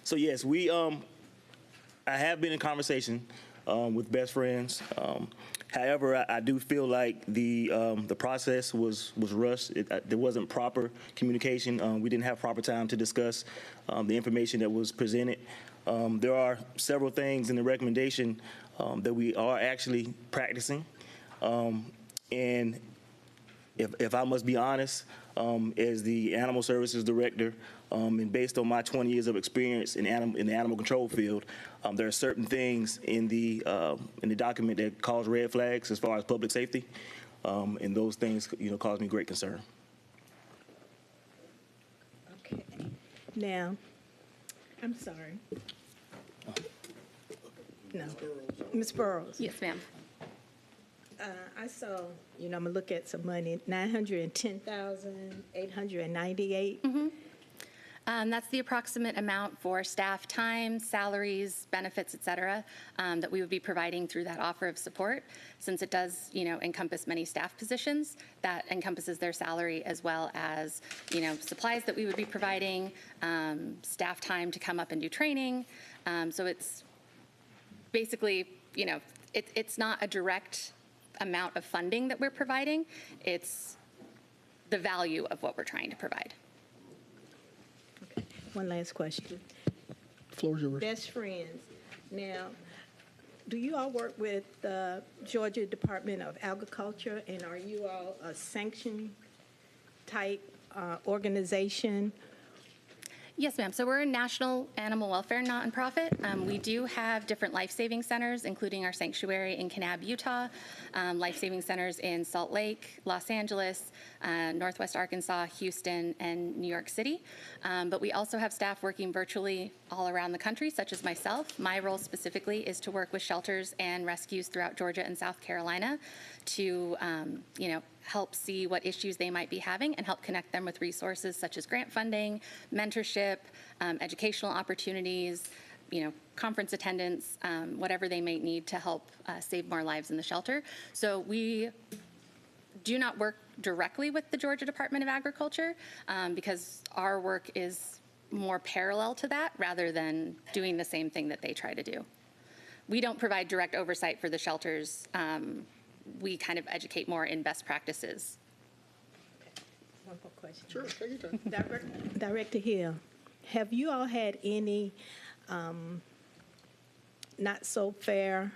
So yes, I have been in conversation with Best Friends. However, I do feel like the process was rushed. There wasn't proper communication. We didn't have proper time to discuss the information that was presented. There are several things in the recommendation that we are actually practicing. And if I must be honest, as the Animal Services Director, and based on my 20 years of experience in the animal control field, there are certain things in the document that cause red flags as far as public safety, and those things, cause me great concern. Okay. Now, I'm sorry. No. Ms. Burrows. Yes, ma'am. I saw, I'm going to look at some money, $910,898. That's the approximate amount for staff time, salaries, benefits, et cetera, that we would be providing through that offer of support. Since it does, encompass many staff positions, that encompasses their salary as well as, supplies that we would be providing, staff time to come up and do training. So it's basically, it's not a direct amount of funding that we're providing. It's the value of what we're trying to provide. Okay. One last question. Floor's yours. Best Friends. Now, do you all work with the Georgia Department of Agriculture, and are you all a sanction type organization? Yes, ma'am. So we're a national animal welfare nonprofit. We do have different life-saving centers, including our sanctuary in Kanab, Utah, life-saving centers in Salt Lake, Los Angeles, Northwest Arkansas, Houston, and New York City. But we also have staff working virtually all around the country, such as myself. My role specifically is to work with shelters and rescues throughout Georgia and South Carolina to, help see what issues they might be having and help connect them with resources such as grant funding, mentorship, educational opportunities, conference attendance, whatever they may need to help save more lives in the shelter. So we do not work directly with the Georgia Department of Agriculture because our work is more parallel to that rather than doing the same thing that they try to do. We don't provide direct oversight for the shelters. We kind of educate more in best practices. One more question. Sure, take your time. Director Hill, have you all had any not so fair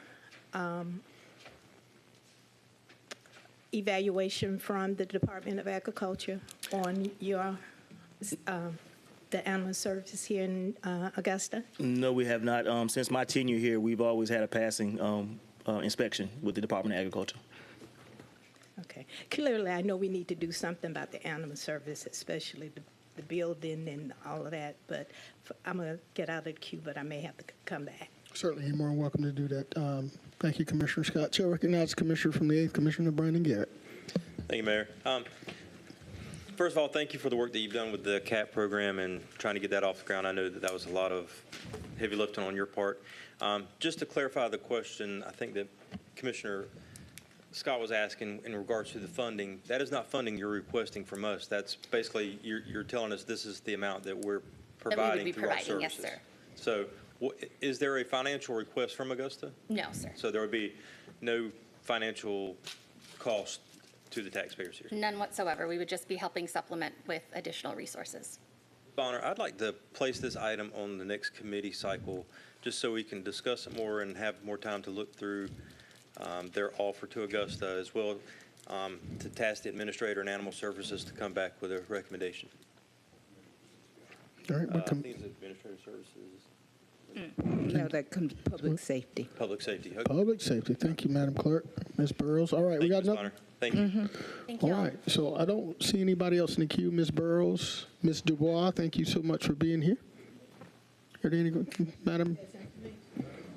evaluation from the Department of Agriculture on your the animal services here in Augusta? No, we have not. Since my tenure here, we've always had a passing inspection with the Department of Agriculture. Okay. Clearly, I know we need to do something about the animal service, especially the building and all of that, but I'm going to get out of the queue, but I may have to come back. Certainly, you're more than welcome to do that. Thank you, Commissioner Scott. Chair recognizes Commissioner from the 8th, Commissioner Brandon Garrett. Thank you, Mayor. First of all, thank you for the work that you've done with the CAP program and trying to get that off the ground. I know that was a lot of heavy lifting on your part. Just to clarify the question, I think that Commissioner Scott was asking in regards to the funding, that is not funding you're requesting from us. That's basically, you're telling us this is the amount that we're providing through our services. Yes, sir. So is there a financial request from Augusta? No, sir. So there would be no financial cost to the taxpayers here? None whatsoever. We would just be helping supplement with additional resources. Bonner, I'd like to place this item on the next committee cycle just so we can discuss it more and have more time to look through their offer to Augusta, as well to task the administrator and animal services to come back with a recommendation. All right, I think it's administrative services. No, that comes public safety. Public safety. Okay. Public safety. Thank you, Madam Clerk. Ms. Burrows. All right, we got Ms. another. Bonner. Thank you. Thank All you all. right, so I don't see anybody else in the queue. Ms. Burrows, Ms. Dubois, thank you so much for being here. Are there any, Madam?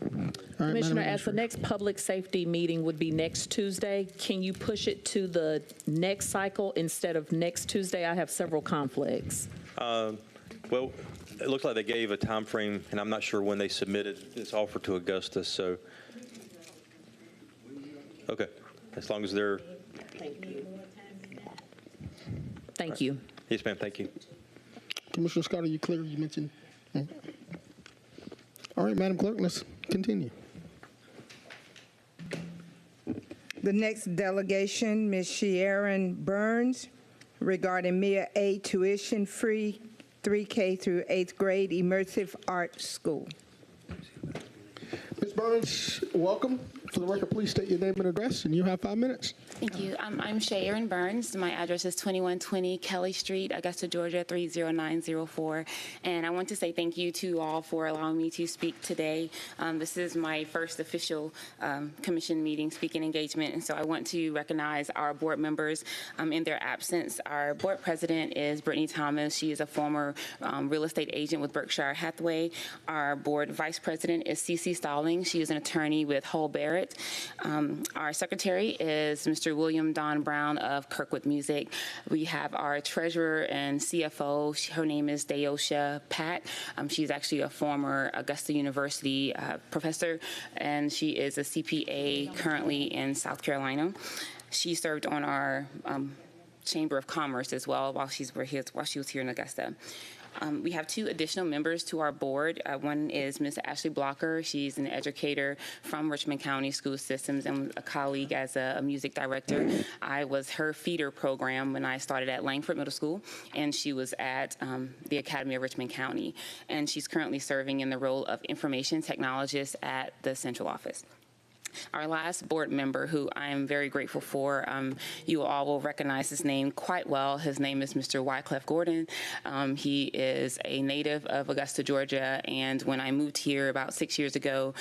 All right, Commissioner, Madam as the next public safety meeting would be next Tuesday, can you push it to the next cycle instead of next Tuesday? I have several conflicts. Well, it looks like they gave a time frame, and I'm not sure when they submitted this offer to Augusta, so. Okay, as long as they're. Thank you. Yes, ma'am, thank you. Commissioner Scott, are you clear? You mentioned. All right, Madam Clerk, let's continue. The next delegation, Ms. Sharon Burns, regarding MIA A tuition-free 3K through 8th grade immersive art school. Ms. Burns, welcome. For the record, please state your name and address, and you have 5 minutes. Thank you. I'm Sharon Burns. My address is 2120 Kelly Street, Augusta, Georgia, 30904. And I want to say thank you to all for allowing me to speak today. This is my first official commission meeting, speaking engagement, and so I want to recognize our board members in their absence. Our board president is Brittany Thomas. She is a former real estate agent with Berkshire Hathaway. Our board vice president is Cece Stalling. She is an attorney with Hull Barrett. Our secretary is Mr. William Don Brown of Kirkwood Music. We have our treasurer and CFO. Her name is Deosha Pat. She's actually a former Augusta University professor, and she is a CPA currently in South Carolina. She served on our Chamber of Commerce as well while she was here in Augusta. We have 2 additional members to our board. One is Ms. Ashley Blocker. She's an educator from Richmond County School Systems and a colleague as a music director. I was her feeder program when I started at Langford Middle School, and she was at the Academy of Richmond County. And she's currently serving in the role of information technologist at the central office. Our last board member, who I am very grateful for, you all will recognize his name quite well. His name is Mr. Wycliffe Gordon. He is a native of Augusta, Georgia, and when I moved here about 6 years ago,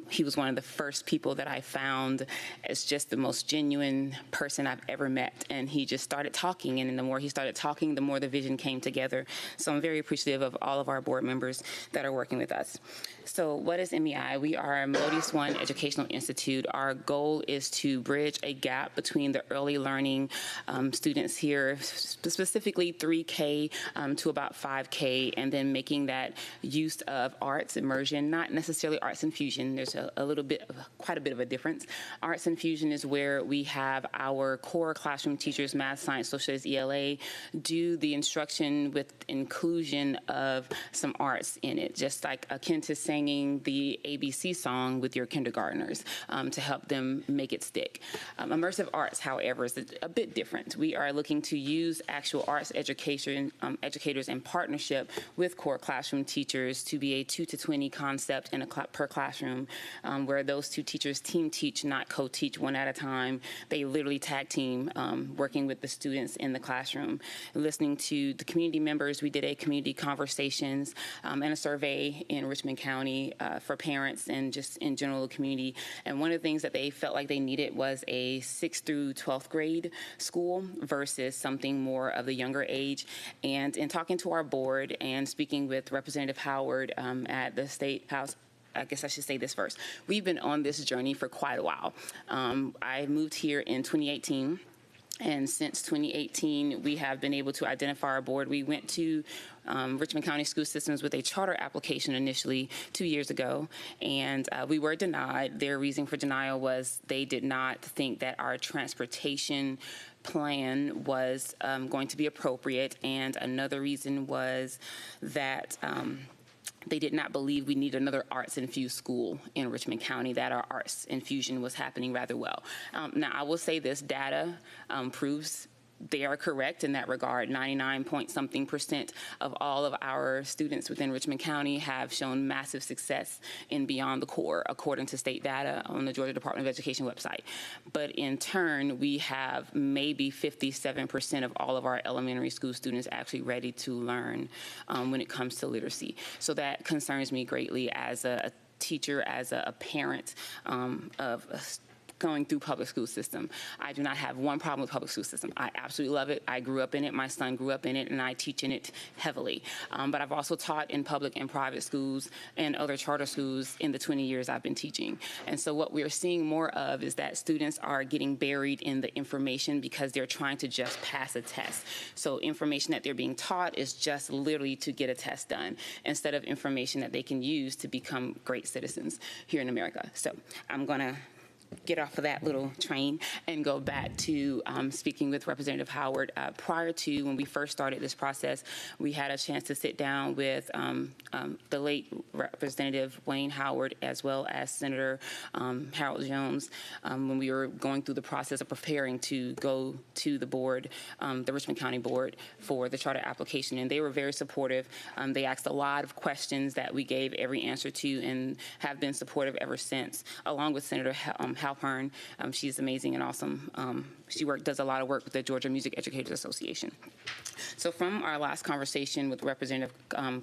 he was one of the first people that I found as just the most genuine person I've ever met. And he just started talking, and the more he started talking, the more the vision came together. So I'm very appreciative of all of our board members that are working with us. So what is MEI? We are a Melodious One Educational Institute. Our goal is to bridge a gap between the early learning students here, specifically 3K to about 5K, and then making that use of arts immersion, not necessarily arts infusion. There's quite a bit of a difference. Arts infusion is where we have our core classroom teachers, math, science, social studies, ELA, do the instruction with inclusion of some arts in it, just like akin to singing the ABC song with your kindergartners to help them make it stick. Immersive arts, however, is a bit different. We are looking to use actual arts educators in partnership with core classroom teachers to be a 2 to 20 concept per classroom, where those 2 teachers team teach, not co-teach one at a time. They literally tag team, working with the students in the classroom. Listening to the community members, we did a community conversations and a survey in Richmond County for parents and just in general the community. And one of the things that they felt like they needed was a 6th through 12th grade school versus something more of the younger age. And in talking to our board and speaking with Representative Howard at the State House, I guess I should say this first. We've been on this journey for quite a while. I moved here in 2018. And since 2018, we have been able to identify our board. We went to Richmond County School Systems with a charter application initially 2 years ago, and we were denied. Their reason for denial was they did not think that our transportation plan was going to be appropriate, and another reason was that they did not believe we need another arts-infused school in Richmond County, that our arts infusion was happening rather well. Now, I will say this data proves they are correct in that regard. 99-point-something% of all of our students within Richmond County have shown massive success in Beyond the Core, according to state data on the Georgia Department of Education website. But in turn, we have maybe 57% of all of our elementary school students actually ready to learn when it comes to literacy. So that concerns me greatly as a teacher, as a parent of going through public school system. I do not have one problem with public school system. I absolutely love it. I grew up in it. My son grew up in it, and I teach in it heavily. But I've also taught in public and private schools and other charter schools in the 20 years I've been teaching. And so what we're seeing more of is that students are getting buried in the information because they're trying to just pass a test. So information that they're being taught is just literally to get a test done instead of information that they can use to become great citizens here in America. So I'm going to get off of that little train and go back to speaking with Representative Howard. Prior to when we first started this process, we had a chance to sit down with the late Representative Wayne Howard as well as Senator Harold Jones when we were going through the process of preparing to go to the board, the Richmond County Board, for the charter application. And they were very supportive. They asked a lot of questions that we gave every answer to and have been supportive ever since, along with Senator Halpern. She's amazing and awesome. She does a lot of work with the Georgia Music Educators Association. So from our last conversation with Representative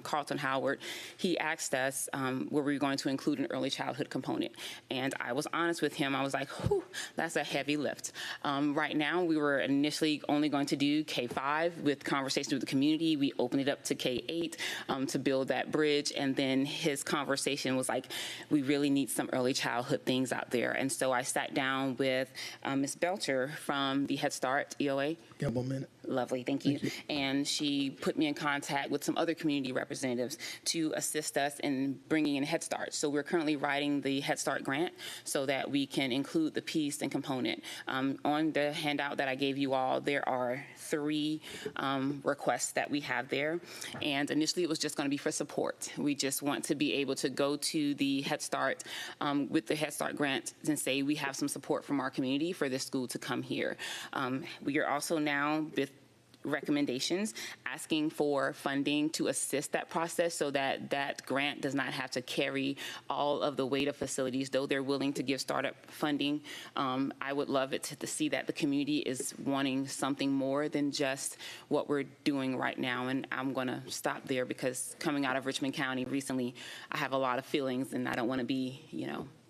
Carlton Howard, he asked us were we going to include an early childhood component. And I was honest with him. I was like, whew, that's a heavy lift. Right now, we were initially only going to do K-5 with conversations with the community. We opened it up to K-8 to build that bridge. And then his conversation was like, we really need some early childhood things out there. And so I sat down with Ms. Belcher from the Head Start EOA. Got 1 minute. Lovely, thank you. And she put me in contact with some other community representatives to assist us in bringing in Head Start. So we're currently writing the Head Start grant so that we can include the piece and component. On the handout that I gave you all, there are 3 requests that we have there. And initially it was just going to be for support. We just want to be able to go to the Head Start with the Head Start grant and say we have some support from our community for this school to come here. We are also now with recommendations asking for funding to assist that process so that that grant does not have to carry all of the weight of facilities, though they're willing to give startup funding. I would love it to see that the community is wanting something more than just what we're doing right now. And I'm going to stop there because coming out of Richmond County recently, I have a lot of feelings and I don't want to be,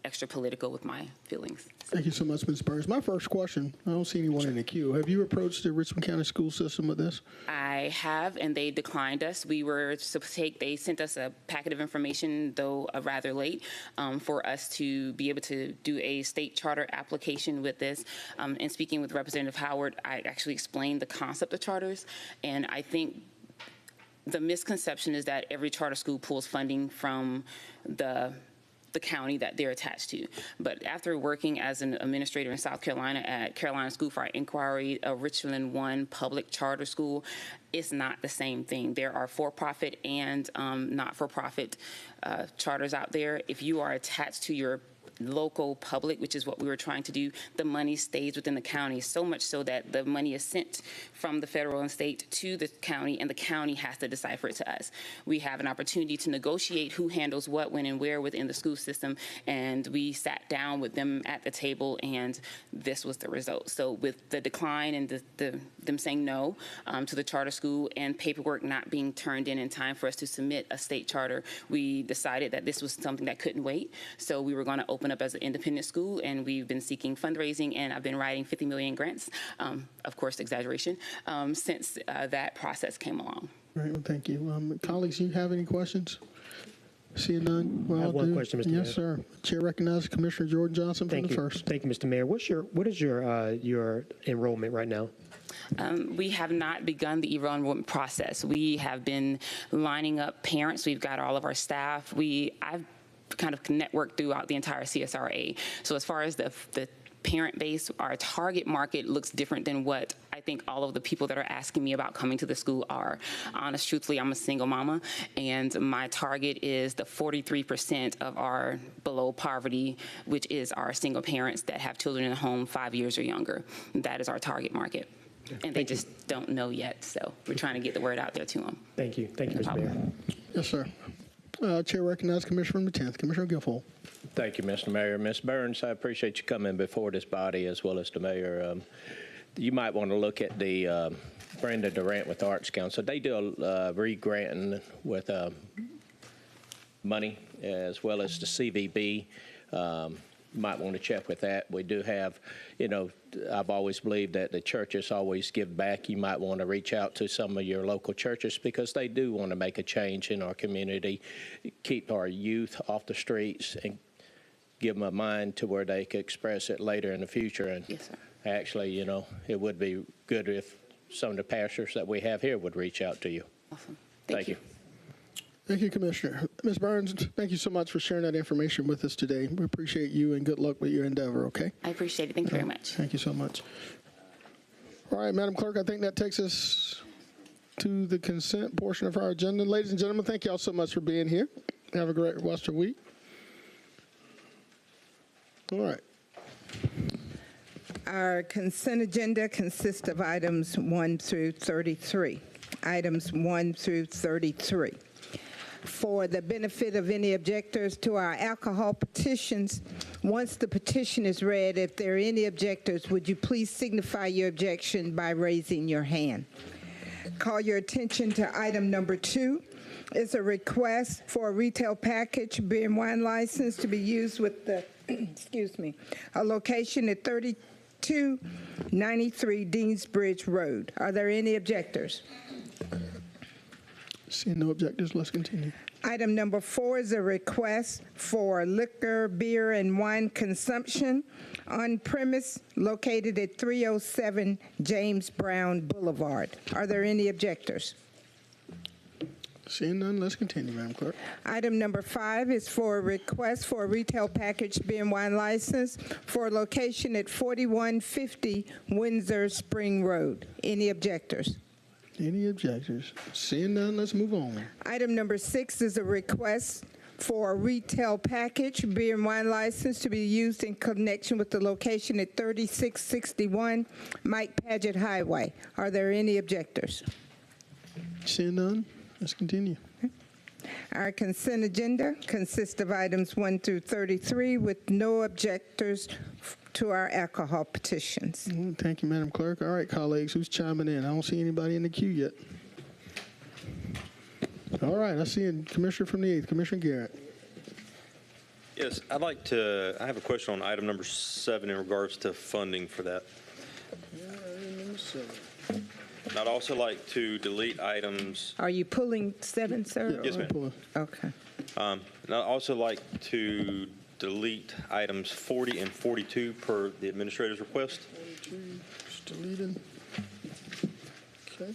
extra political with my feelings. Thank you so much, Ms. Burns. My first question, I don't see anyone in the queue. Have you approached the Richmond County school system with this? I have, and they declined us. We were supposed to they sent us a packet of information, though rather late, for us to be able to do a state charter application with this. And speaking with Representative Howard, I actually explained the concept of charters, and I think the misconception is that every charter school pulls funding from the county that they're attached to. But after working as an administrator in South Carolina at Carolina School for Inquiry, a Richland One public charter school, it's not the same thing. There are for-profit and not-for-profit charters out there. If you are attached to your local public, which is what we were trying to do, the money stays within the county, so much so that the money is sent from the federal and state to the county, and the county has to decipher it to us. We have an opportunity to negotiate who handles what, when, and where within the school system, and we sat down with them at the table, and this was the result. So with the decline and them saying no to the charter school and paperwork not being turned in time for us to submit a state charter, we decided that this was something that couldn't wait. So we were going to open up as an independent school, and we've been seeking fundraising, and I've been writing 50 million grants, of course, exaggeration, since that process came along. All right, well, thank you. Colleagues, you have any questions? Seeing none? Well, I have one question, Mr. Mayor. Yes, sir. Chair recognizes Commissioner Jordan Johnson for the first. Thank you, Mr. Mayor. What is your enrollment right now? We have not begun the enrollment process. We have been lining up parents. We've got all of our staff. I've kind of networked throughout the entire CSRA. So as far as the parent base, our target market looks different than what I think all of the people that are asking me about coming to the school are. Honest, truthfully, I'm a single mama, and my target is the 43% of our below poverty, which is our single parents that have children in the home 5 years or younger. That is our target market. And they just don't know yet, so we're trying to get the word out there to them. Thank you. Thank you, Mr. Mayor. Yes, sir. Chair recognizes Commissioner from the 10th. Commissioner Guilfoyle. Thank you, Mr. Mayor. Ms. Burns, I appreciate you coming before this body as well as the mayor. You might want to look at the Brenda Durant with the Arts Council. They do a re-granting with money as well as the CVB. might want to check with that. We do have, I've always believed that the churches always give back. You might want to reach out to some of your local churches because they do want to make a change in our community, keep our youth off the streets, and give them a mind to where they could express it later in the future. And Yes, sir. actually, it would be good if some of the pastors that we have here would reach out to you. Awesome. Thank you. Thank you, Commissioner. Ms. Burns, thank you so much for sharing that information with us today. We appreciate you and good luck with your endeavor, okay? I appreciate it. Thank you very much. Thank you so much. All right, Madam Clerk, I think that takes us to the consent portion of our agenda. Ladies and gentlemen, thank you all so much for being here. Have a great rest of the week. All right. Our consent agenda consists of items 1 through 33. Items 1 through 33. For the benefit of any objectors to our alcohol petitions, once the petition is read, if there are any objectors, would you please signify your objection by raising your hand? Call your attention to item number 2. It's a request for a retail package beer and wine license to be used with the, a location at 3293 Deansbridge Road. Are there any objectors? Seeing no objectors, let's continue. Item number 4 is a request for liquor, beer, and wine consumption on premise located at 307 James Brown Boulevard. Are there any objectors? Seeing none, let's continue, Madam Clerk. Item number 5 is for a request for a retail package beer and wine license for a location at 4150 Windsor Spring Road. Any objectors? Any objectors? Seeing none, let's move on. Item number 6 is a request for a retail package beer and wine license to be used in connection with the location at 3661 Mike Paget Highway. Are there any objectors? Seeing none, let's continue. Our consent agenda consists of items 1 through 33 with no objectors to our alcohol petitions. Thank you, Madam Clerk. All right, colleagues, who's chiming in? I don't see anybody in the queue yet. All right, I see a commissioner from the 8th, Commissioner Garrett. Yes, I have a question on item number 7 in regards to funding for that. Number 7. And I'd also like to delete items. Are you pulling 7, sir? Yes, ma'am. Okay. And I'd also like to delete items 40 and 42 per the administrator's request. 42, just deleted. Okay.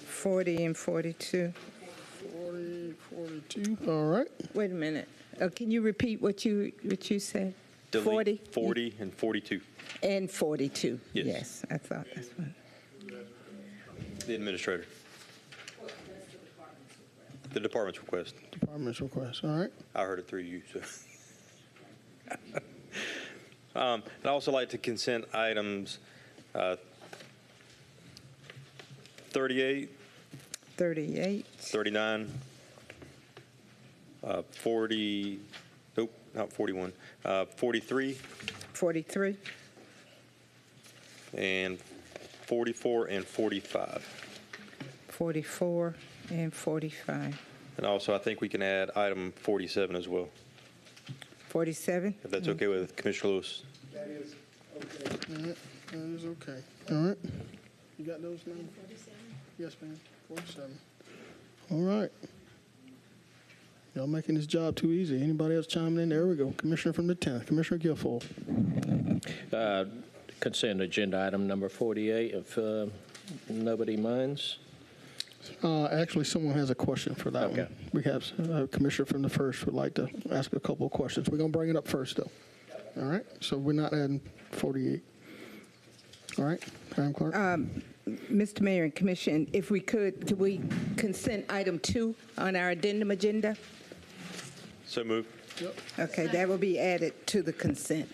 40 and 42. 40, 42. All right. Wait a minute. Can you repeat what you said? Delete 40 and 42. And 42. Yes. Yes, I thought that's what. The administrator. The department's request. Department's request. All right. I heard it through you. So. I'd also like to consent items 38, 39, 40, nope, not 41, 43, 43, and 44 and 45. 44 and 45. And also, I think we can add item 47 as well, 47? if that's okay with Commissioner Lewis. That is okay. That is okay. All right. You got those numbers? 47? Yes, ma'am. 47. All right. Y'all making this job too easy. Anybody else chiming in? There we go. Commissioner from the 10th, Commissioner Guilfoyle. Consent agenda item number 48, if nobody minds. Actually, someone has a question for that Okay. one. We have a commissioner from the 1st would like to ask a couple of questions. We're going to bring it up first, though. All right? So we're not adding 48. All right, Madam Clerk? Mr. Mayor and Commission, if we could we consent item 2 on our addendum agenda? So move. Yep. Okay, that will be added to the consent.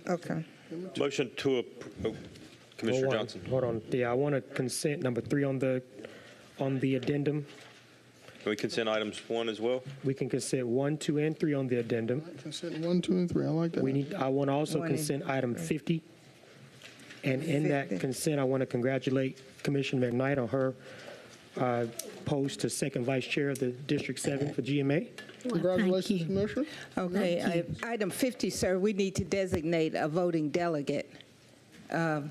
Okay. Motion to approve. Commissioner Hold on, Johnson. Hold on. Yeah, I want to consent number 3 on the addendum. Can we consent items 1 as well? We can consent 1, 2, and 3 on the addendum. Consent 1, 2, and 3. I like that. I want to also 1 and consent item 50. And in that consent, I want to congratulate Commissioner McKnight on her post to second vice chair of the District 7 for GMA. Congratulations, Commissioner. Okay, item 50, sir, we need to designate a voting delegate. Can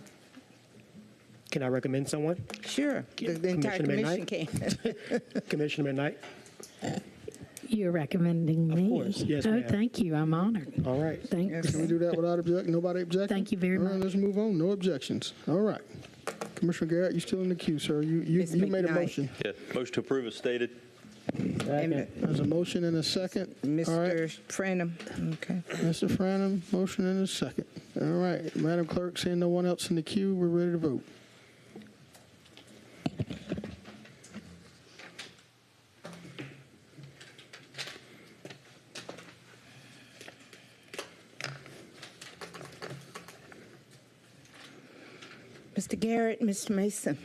I recommend someone? Sure, the entire Commissioner commission can. Commissioner McKnight? You're recommending me? Of course, yes, Oh, ma'am. thank you. I'm honored. All right. Thanks. Can we do that without objection? Nobody objecting? Thank you very All right, much. let's move on. No objections. All right. Commissioner Garrett, you're still in the queue, sir. You made a McKnight. motion. Yeah, motion to approve is stated. There's a motion and a second. All right. Mr. Franum, okay. Mr. Franum, motion and a second. All right. Madam Clerk, seeing no one else in the queue, we're ready to vote. Mr. Garrett, Mr. Mason.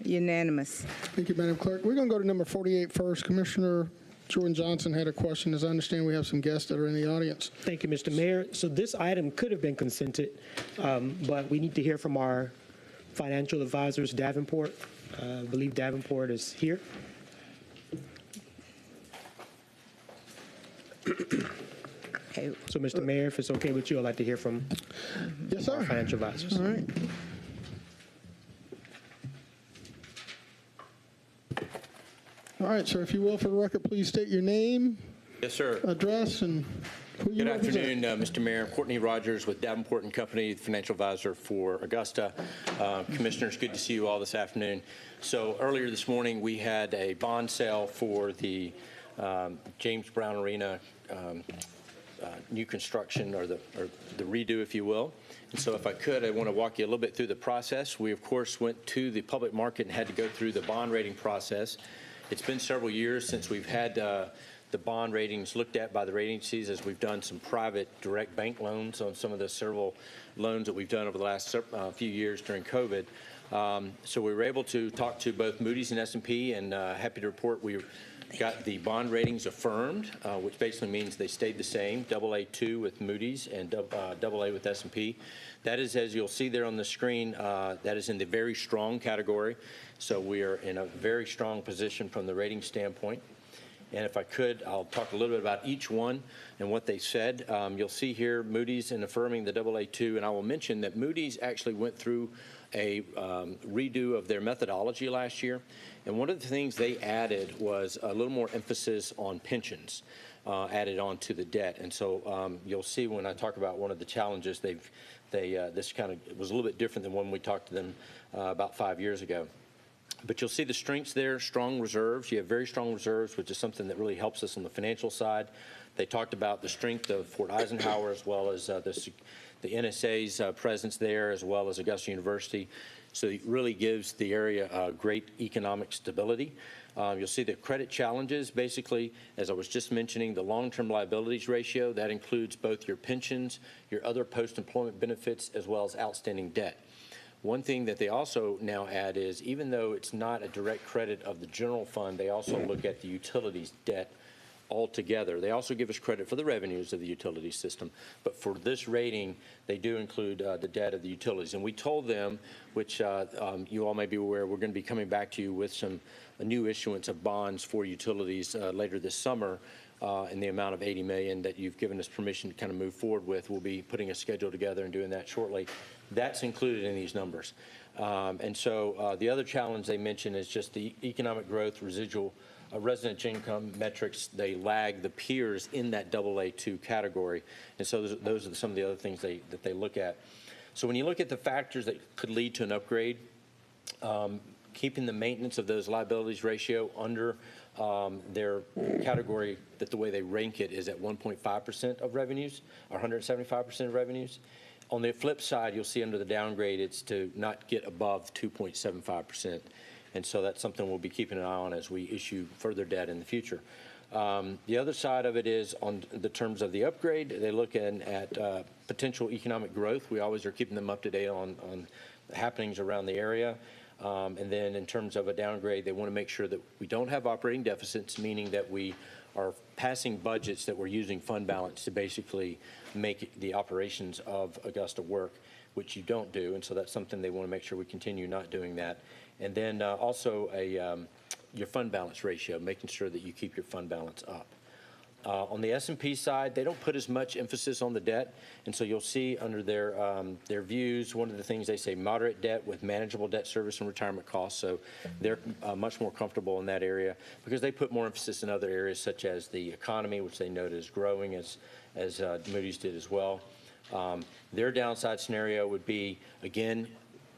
Unanimous. Thank you, Madam Clerk. We're going to go to number 48 first. Commissioner Jordan Johnson had a question. As I understand, we have some guests that are in the audience. Thank you, Mr. Mayor. So this item could have been consented, but we need to hear from our financial advisors, Davenport. I believe Davenport is here. Okay. So, Mr. Mayor, if it's okay with you, I'd like to hear from Yes, sir. our financial advisors. All right. All right, sir, if you will, for the record, please state your name, Yes, sir. address, and who you Good represent. afternoon, Mr. Mayor. Courtney Rogers with Davenport and Company, the financial advisor for Augusta. Commissioners, good to see you all this afternoon. So earlier this morning, we had a bond sale for the James Brown Arena new construction, or the redo, if you will. And so if I could, I want to walk you a little bit through the process. We, of course, went to the public market and had to go through the bond rating process. It's been several years since we've had the bond ratings looked at by the rating agencies, as we've done some private direct bank loans on some of the several loans that we've done over the last few years during COVID. So we were able to talk to both Moody's and S&P, and happy to report we got the bond ratings affirmed, which basically means they stayed the same, AA2 with Moody's and AA with S&P. That is, as you'll see there on the screen, that is in the very strong category. So we are in a very strong position from the rating standpoint. And if I could, I'll talk a little bit about each one and what they said. You'll see here Moody's in affirming the AA2, and I will mention that Moody's actually went through a redo of their methodology last year. And one of the things they added was a little more emphasis on pensions added on to the debt. And so you'll see when I talk about one of the challenges, this kind of was a little bit different than when we talked to them about 5 years ago. But you'll see the strengths there, strong reserves. You have very strong reserves, which is something that really helps us on the financial side. They talked about the strength of Fort Eisenhower, as well as the NSA's presence there, as well as Augusta University. So it really gives the area great economic stability. You'll see the credit challenges, basically, as I was just mentioning, the long-term liabilities ratio. That includes both your pensions, your other post-employment benefits, as well as outstanding debt. One thing that they also now add is, even though it's not a direct credit of the general fund, they also look at the utilities debt altogether. They also give us credit for the revenues of the utility system, but for this rating, they do include the debt of the utilities. And we told them, which you all may be aware, we're going to be coming back to you with a new issuance of bonds for utilities later this summer. In the amount of $80 million that you've given us permission to kind of move forward with. We'll be putting a schedule together and doing that shortly. That's included in these numbers. And so the other challenge they mentioned is just the economic growth, residual residential income metrics. They lag the peers in that AA2 category. And so those are some of the other things that they look at. So when you look at the factors that could lead to an upgrade, keeping the maintenance of those liabilities ratio under their category, that the way they rank it is at 1.5% of revenues, or 175% of revenues. On the flip side, you'll see under the downgrade, it's to not get above 2.75%. And so that's something we'll be keeping an eye on as we issue further debt in the future. The other side of it is on the terms of the upgrade, they look at potential economic growth. We always are keeping them up to date on happenings around the area. And then in terms of a downgrade, they want to make sure that we don't have operating deficits, meaning that we are passing budgets that we're using fund balance to basically make the operations of Augusta work. which you don't do, and so that's something they want to make sure we continue not doing that. And then also your fund balance ratio, making sure that you keep your fund balance up. On the S&P side, they don't put as much emphasis on the debt, and so you'll see under their views, one of the things they say, moderate debt with manageable debt service and retirement costs, so they're much more comfortable in that area because they put more emphasis in other areas such as the economy, which they note is growing as Moody's did as well. Their downside scenario would be, again,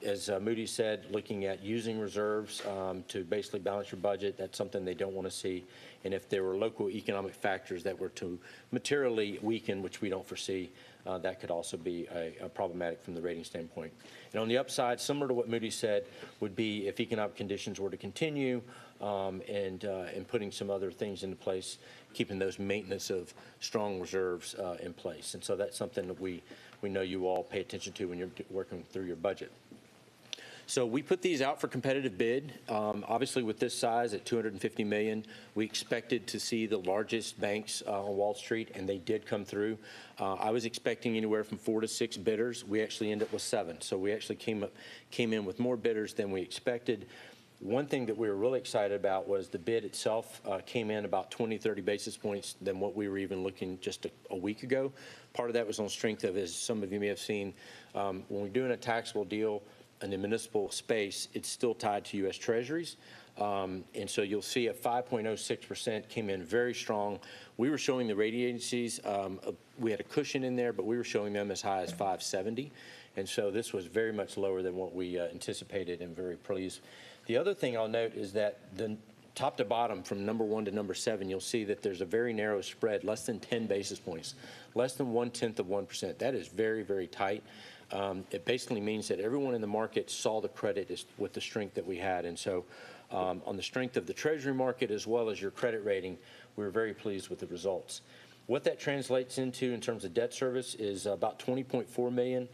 as Moody's said, looking at using reserves to basically balance your budget. That's something they don't want to see. And if there were local economic factors that were to materially weaken, which we don't foresee, that could also be a problematic from the rating standpoint. And on the upside, similar to what Moody's said, would be if economic conditions were to continue and putting some other things into place, keeping those maintenance of strong reserves in place. And so that's something that we know you all pay attention to when you're working through your budget. So we put these out for competitive bid. Obviously, with this size at $250 million, we expected to see the largest banks on Wall Street, and they did come through. I was expecting anywhere from 4 to 6 bidders. We actually ended up with 7. So we actually came in with more bidders than we expected. One thing that we were really excited about was the bid itself came in about 20, 30 basis points than what we were even looking just a week ago. Part of that was on strength of, as some of you may have seen, when we're doing a taxable deal in the municipal space, it's still tied to U.S. Treasuries. And so you'll see a 5.06% came in very strong. We were showing the rating agencies, we had a cushion in there, but we were showing them as high as 570. And so this was very much lower than what we anticipated, and very pleased. The other thing I'll note is that the top to bottom, from number 1 to number 7, you'll see that there's a very narrow spread, less than 10 basis points, less than 1/10 of 1%. That is very, very tight. It basically means that everyone in the market saw the credit with the strength that we had. And so on the strength of the Treasury market as well as your credit rating, we were very pleased with the results. What that translates into in terms of debt service is about $20.4 million.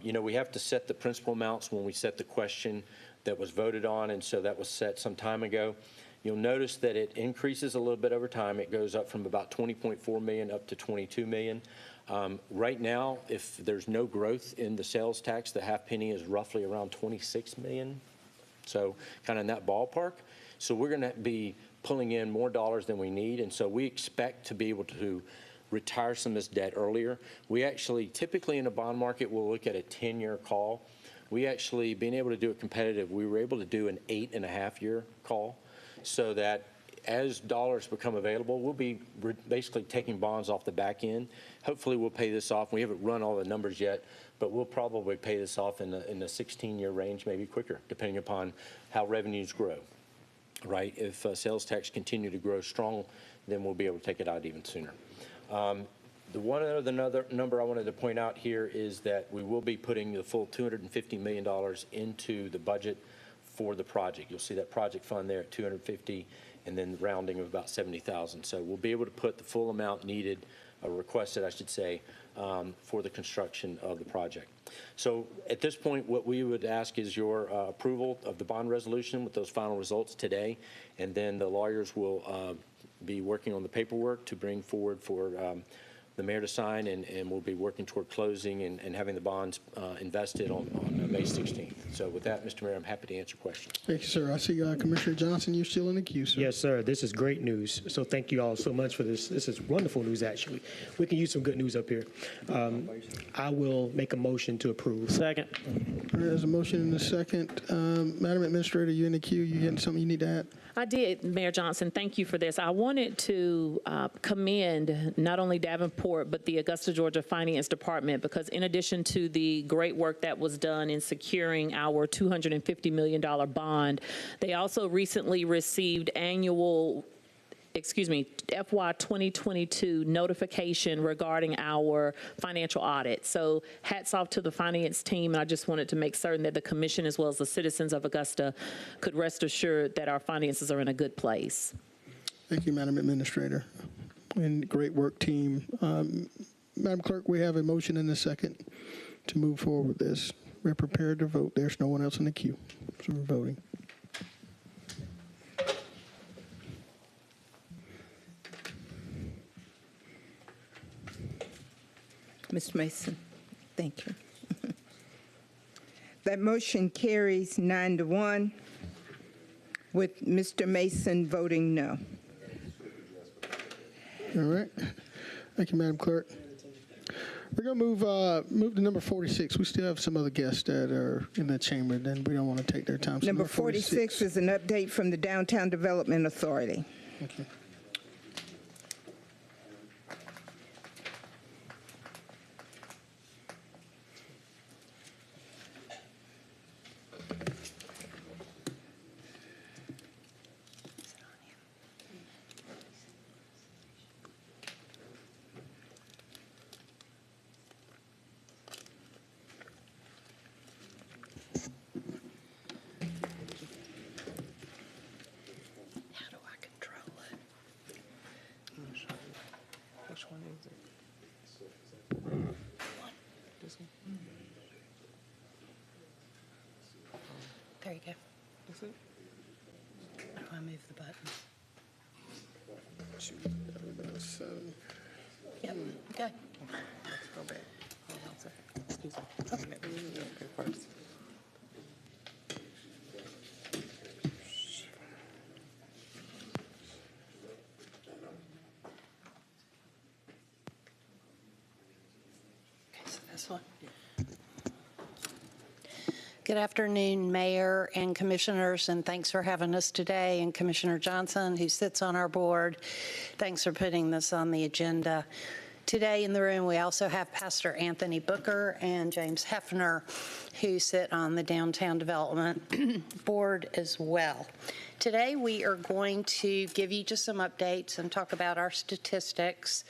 You know, we have to set the principal amounts when we set the question that was voted on, and so that was set some time ago. You'll notice that it increases a little bit over time. It goes up from about $20.4 million up to $22 million. Right now, if there's no growth in the sales tax, the half penny is roughly around $26 million, so kind of in that ballpark. So we're going to be pulling in more dollars than we need, and so we expect to be able to retire some of this debt earlier. We actually, typically in a bond market, we'll look at a 10-year call. We actually, being able to do it competitive, we were able to do an 8.5-year call, so that as dollars become available, we'll be basically taking bonds off the back end. Hopefully we'll pay this off. We haven't run all the numbers yet, but we'll probably pay this off in the 16-year range, maybe quicker, depending upon how revenues grow, right? If sales tax continue to grow strong, then we'll be able to take it out even sooner. The one other number I wanted to point out here is that we will be putting the full $250 million into the budget for the project. You'll see that project fund there at $250, and then rounding of about $70,000. So we'll be able to put the full amount needed, requested, I should say, for the construction of the project. So at this point, what we would ask is your approval of the bond resolution with those final results today, and then the lawyers will be working on the paperwork to bring forward for the mayor to sign, and we'll be working toward closing and having the bonds invested on May 16th. So with that, Mr. Mayor, I'm happy to answer questions. Thank you, sir. I see Commissioner Johnson, you're still in the queue, sir. Yes, sir. This is great news. So thank you all so much for this. This is wonderful news, actually. We can use some good news up here. I will make a motion to approve. Second. All right, there's a motion and a second. Madam Administrator, you in the queue? You getting something you need to add? I did, Mayor Johnson. Thank you for this. I wanted to commend not only Davenport, but the Augusta, Georgia Finance Department, because in addition to the great work that was done in securing our $250 million bond, they also recently received FY 2022 notification regarding our financial audit. So hats off to the finance team. And I just wanted to make certain that the commission, as well as the citizens of Augusta, could rest assured that our finances are in a good place. Thank you, Madam Administrator. And great work, team. Madam Clerk, we have a motion and a second to move forward with this. We're prepared to vote. There's no one else in the queue, so we're voting. Mr. Mason, thank you. That motion carries 9-1, with Mr. Mason voting no. All right. Thank you, Madam Clerk. We're going to move to number 46. We still have some other guests that are in the chamber, then we don't want to take their time. So Number 46 is an update from the Downtown Development Authority. Thank you. There you go. How do I move the button? Yep, okay. Let's go back. Hold on a second. Excuse me. Okay, first. Okay, so this one. Good afternoon, Mayor and Commissioners, and thanks for having us today. And Commissioner Johnson, who sits on our board, thanks for putting this on the agenda. Today in the room, we also have Pastor Anthony Booker and James Hefner, who sit on the Downtown Development Board as well. Today, we are going to give you just some updates and talk about our statistics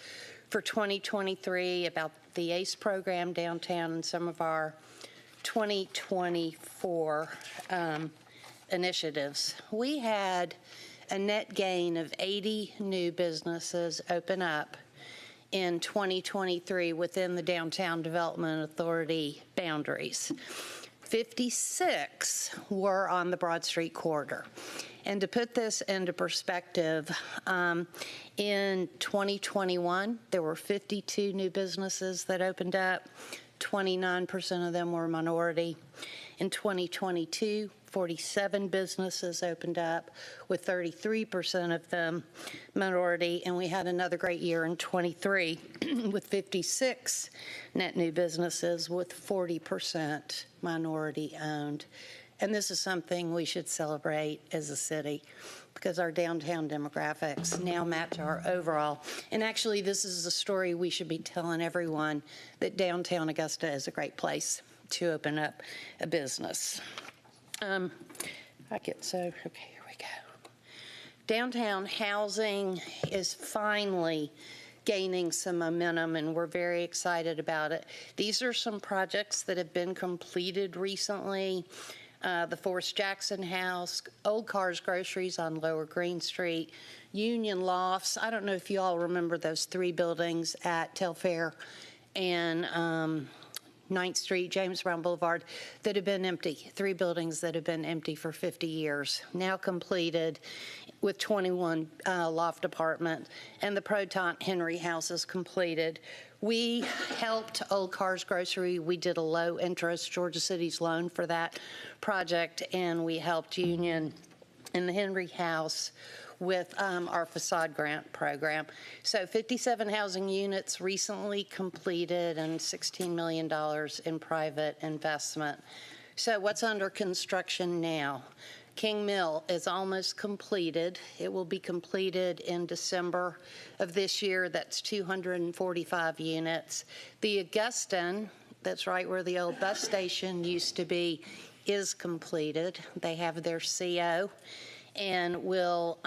for 2023, about the ACE program downtown and some of our 2024 initiatives. We had a net gain of 80 new businesses open up in 2023 within the Downtown Development Authority boundaries. 56 were on the Broad Street corridor. And to put this into perspective, in 2021, there were 52 new businesses that opened up. 29% of them were minority. In 2022, 47 businesses opened up, with 33% of them minority, and we had another great year in 23 with 56 net new businesses with 40% minority owned. And this is something we should celebrate as a city, because our downtown demographics now match our overall. And actually, this is a story we should be telling everyone, that downtown Augusta is a great place to open up a business. Okay, here we go. Downtown housing is finally gaining some momentum, and we're very excited about it. These are some projects that have been completed recently. The Forrest Jackson House, Old Cars Groceries on Lower Green Street, Union Lofts. I don't know if you all remember those 3 buildings at Telfair and 9th Street, James Brown Boulevard, that have been empty. 3 buildings that have been empty for 50 years, now completed with 21 loft apartments, and the Proton Henry House is completed. We helped Old Cars Grocery. We did a low interest Georgia City's loan for that project, and we helped Union and the Henry House with our facade grant program. So 57 housing units recently completed and $16 million in private investment. So what's under construction now? King Mill is almost completed. It will be completed in December of this year. That's 245 units. The Augustan, that's right where the old bus station used to be, is completed. They have their CO and will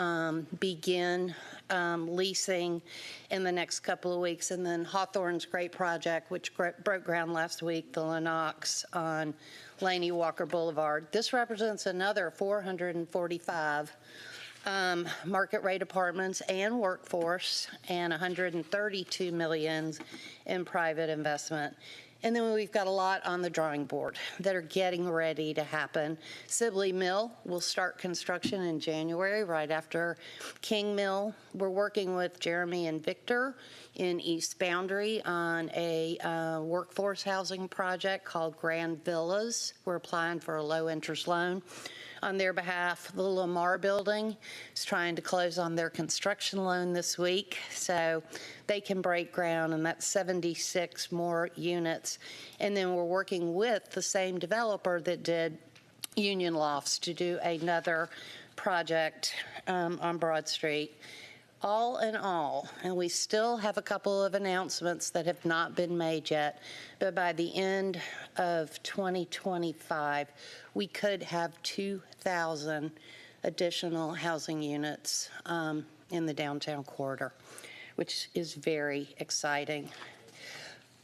begin leasing in the next couple of weeks. And then Hawthorne's great project, which broke ground last week, the Lennox on Laney Walker Boulevard. This represents another 445 market rate apartments and workforce, and $132 million in private investment. And then we've got a lot on the drawing board that are getting ready to happen. Sibley Mill will start construction in January, right after King Mill. We're working with Jeremy and Victor in East Boundary on a workforce housing project called Grand Villas. We're applying for a low-interest loan on their behalf. The Lamar Building is trying to close on their construction loan this week, so they can break ground, and that's 76 more units. And then we're working with the same developer that did Union Lofts to do another project on Broad Street. All in all, and we still have a couple of announcements that have not been made yet, but by the end of 2025, we could have 2,000 additional housing units in the downtown corridor, which is very exciting.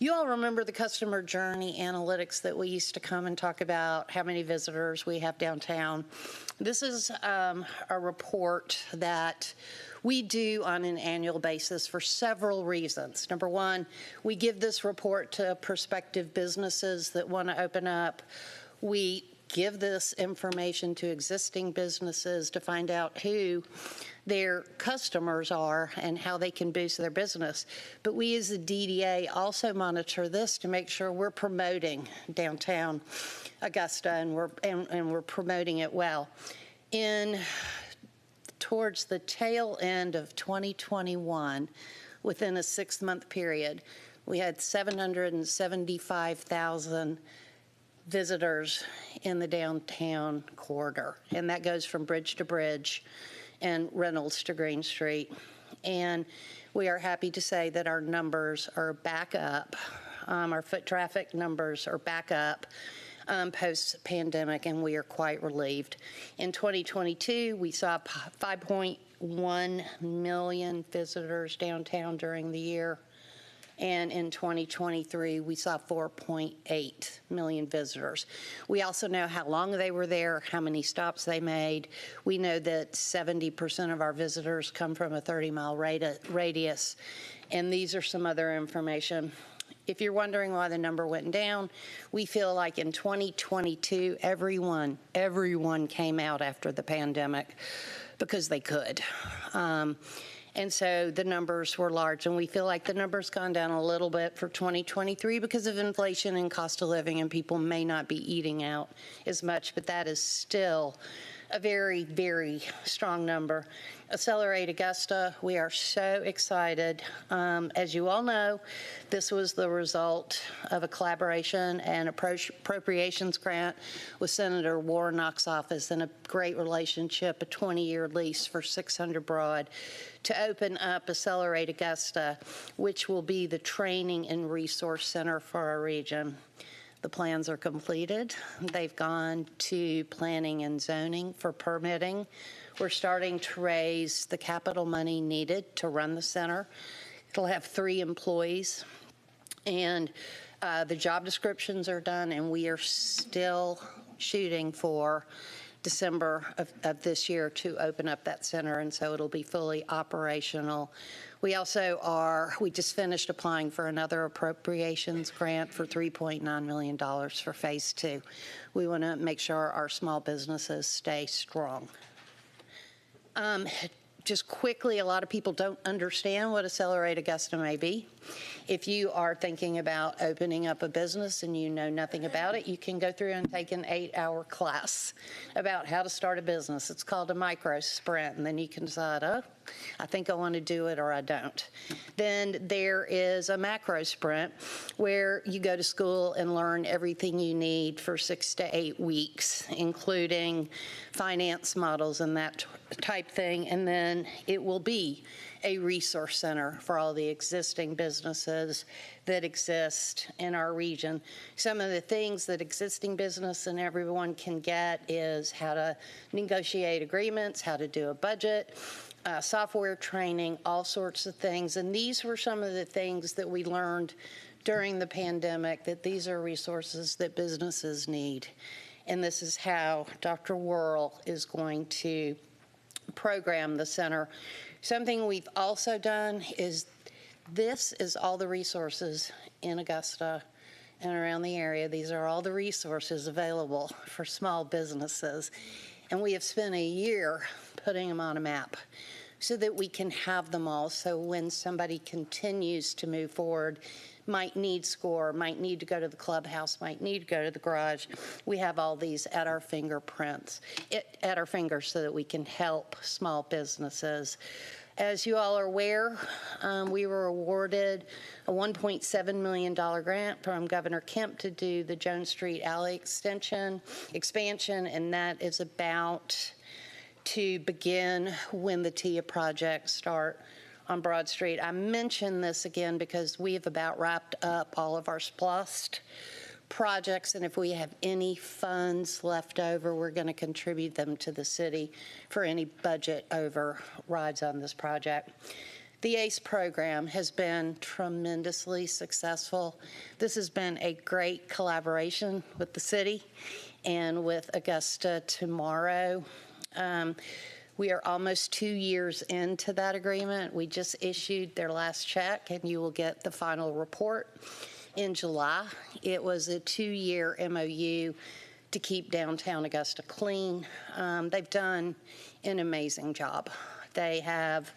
You all remember the customer journey analytics that we used to come and talk about, how many visitors we have downtown. This is a report that we do on an annual basis for several reasons. Number one, we give this report to prospective businesses that want to open up. We give this information to existing businesses to find out who their customers are and how they can boost their business. But we as the DDA also monitor this to make sure we're promoting downtown Augusta and we're promoting it well. Towards the tail end of 2021, within a 6-month period, we had 775,000 visitors in the downtown corridor, and that goes from bridge to bridge and Reynolds to Green Street. And we are happy to say that our numbers are back up. Our foot traffic numbers are back up post-pandemic, and we are quite relieved. In 2022, we saw 5.1 million visitors downtown during the year. And in 2023, we saw 4.8 million visitors. We also know how long they were there, how many stops they made. We know that 70% of our visitors come from a 30-mile radius. And these are some other information. If you're wondering why the number went down, we feel like in 2022, everyone came out after the pandemic because they could. And so the numbers were large, and we feel like the number's gone down a little bit for 2023 because of inflation and cost of living, and people may not be eating out as much, but that is still a very, very strong number. Accelerate Augusta, we are so excited. As you all know, this was the result of a collaboration and appropriations grant with Senator Warnock's office and a great relationship, a 20-year lease for 600 Broad to open up Accelerate Augusta, which will be the training and resource center for our region. The plans are completed. They've gone to planning and zoning for permitting. We're starting to raise the capital money needed to run the center. It'll have 3 employees, and the job descriptions are done, and we are still shooting for December of this year to open up that center, and so it'll be fully operational. We just finished applying for another appropriations grant for $3.9 million for phase 2. We want to make sure our small businesses stay strong. Just quickly, a lot of people don't understand what Accelerate Augusta may be. If you are thinking about opening up a business and you know nothing about it, you can go through and take an 8-hour class about how to start a business. It's called a micro sprint, and then you can decide, oh, I think I want to do it or I don't. Then there is a macro sprint where you go to school and learn everything you need for 6 to 8 weeks, including finance models and that type thing. And then it will be a resource center for all the existing businesses that exist in our region. Some of the things that existing business and everyone can get is how to negotiate agreements, how to do a budget, software training, all sorts of things. And these were some of the things that we learned during the pandemic, that these are resources that businesses need. And this is how Dr. Worrell is going to program the center. Something we've also done is this is all the resources in Augusta and around the area. These are all the resources available for small businesses. And we have spent a year putting them on a map so that we can have them all. So when somebody continues to move forward, might need SCORE, might need to go to the clubhouse, might need to go to the garage, we have all these at our fingerprints, at our fingers, so that we can help small businesses. As you all are aware, we were awarded a $1.7 million grant from Governor Kemp to do the Jones Street Alley expansion, and that is about to begin when the TIA projects start on Broad Street. I mention this again because we have about wrapped up all of our SPLOST projects, and if we have any funds left over, we're going to contribute them to the city for any budget overrides on this project. The ACE program has been tremendously successful. This has been a great collaboration with the city and with Augusta tomorrow. We are almost 2 years into that agreement. We just issued their last check, and you will get the final report in July. It was a 2-year MOU to keep downtown Augusta clean. They've done an amazing job. They've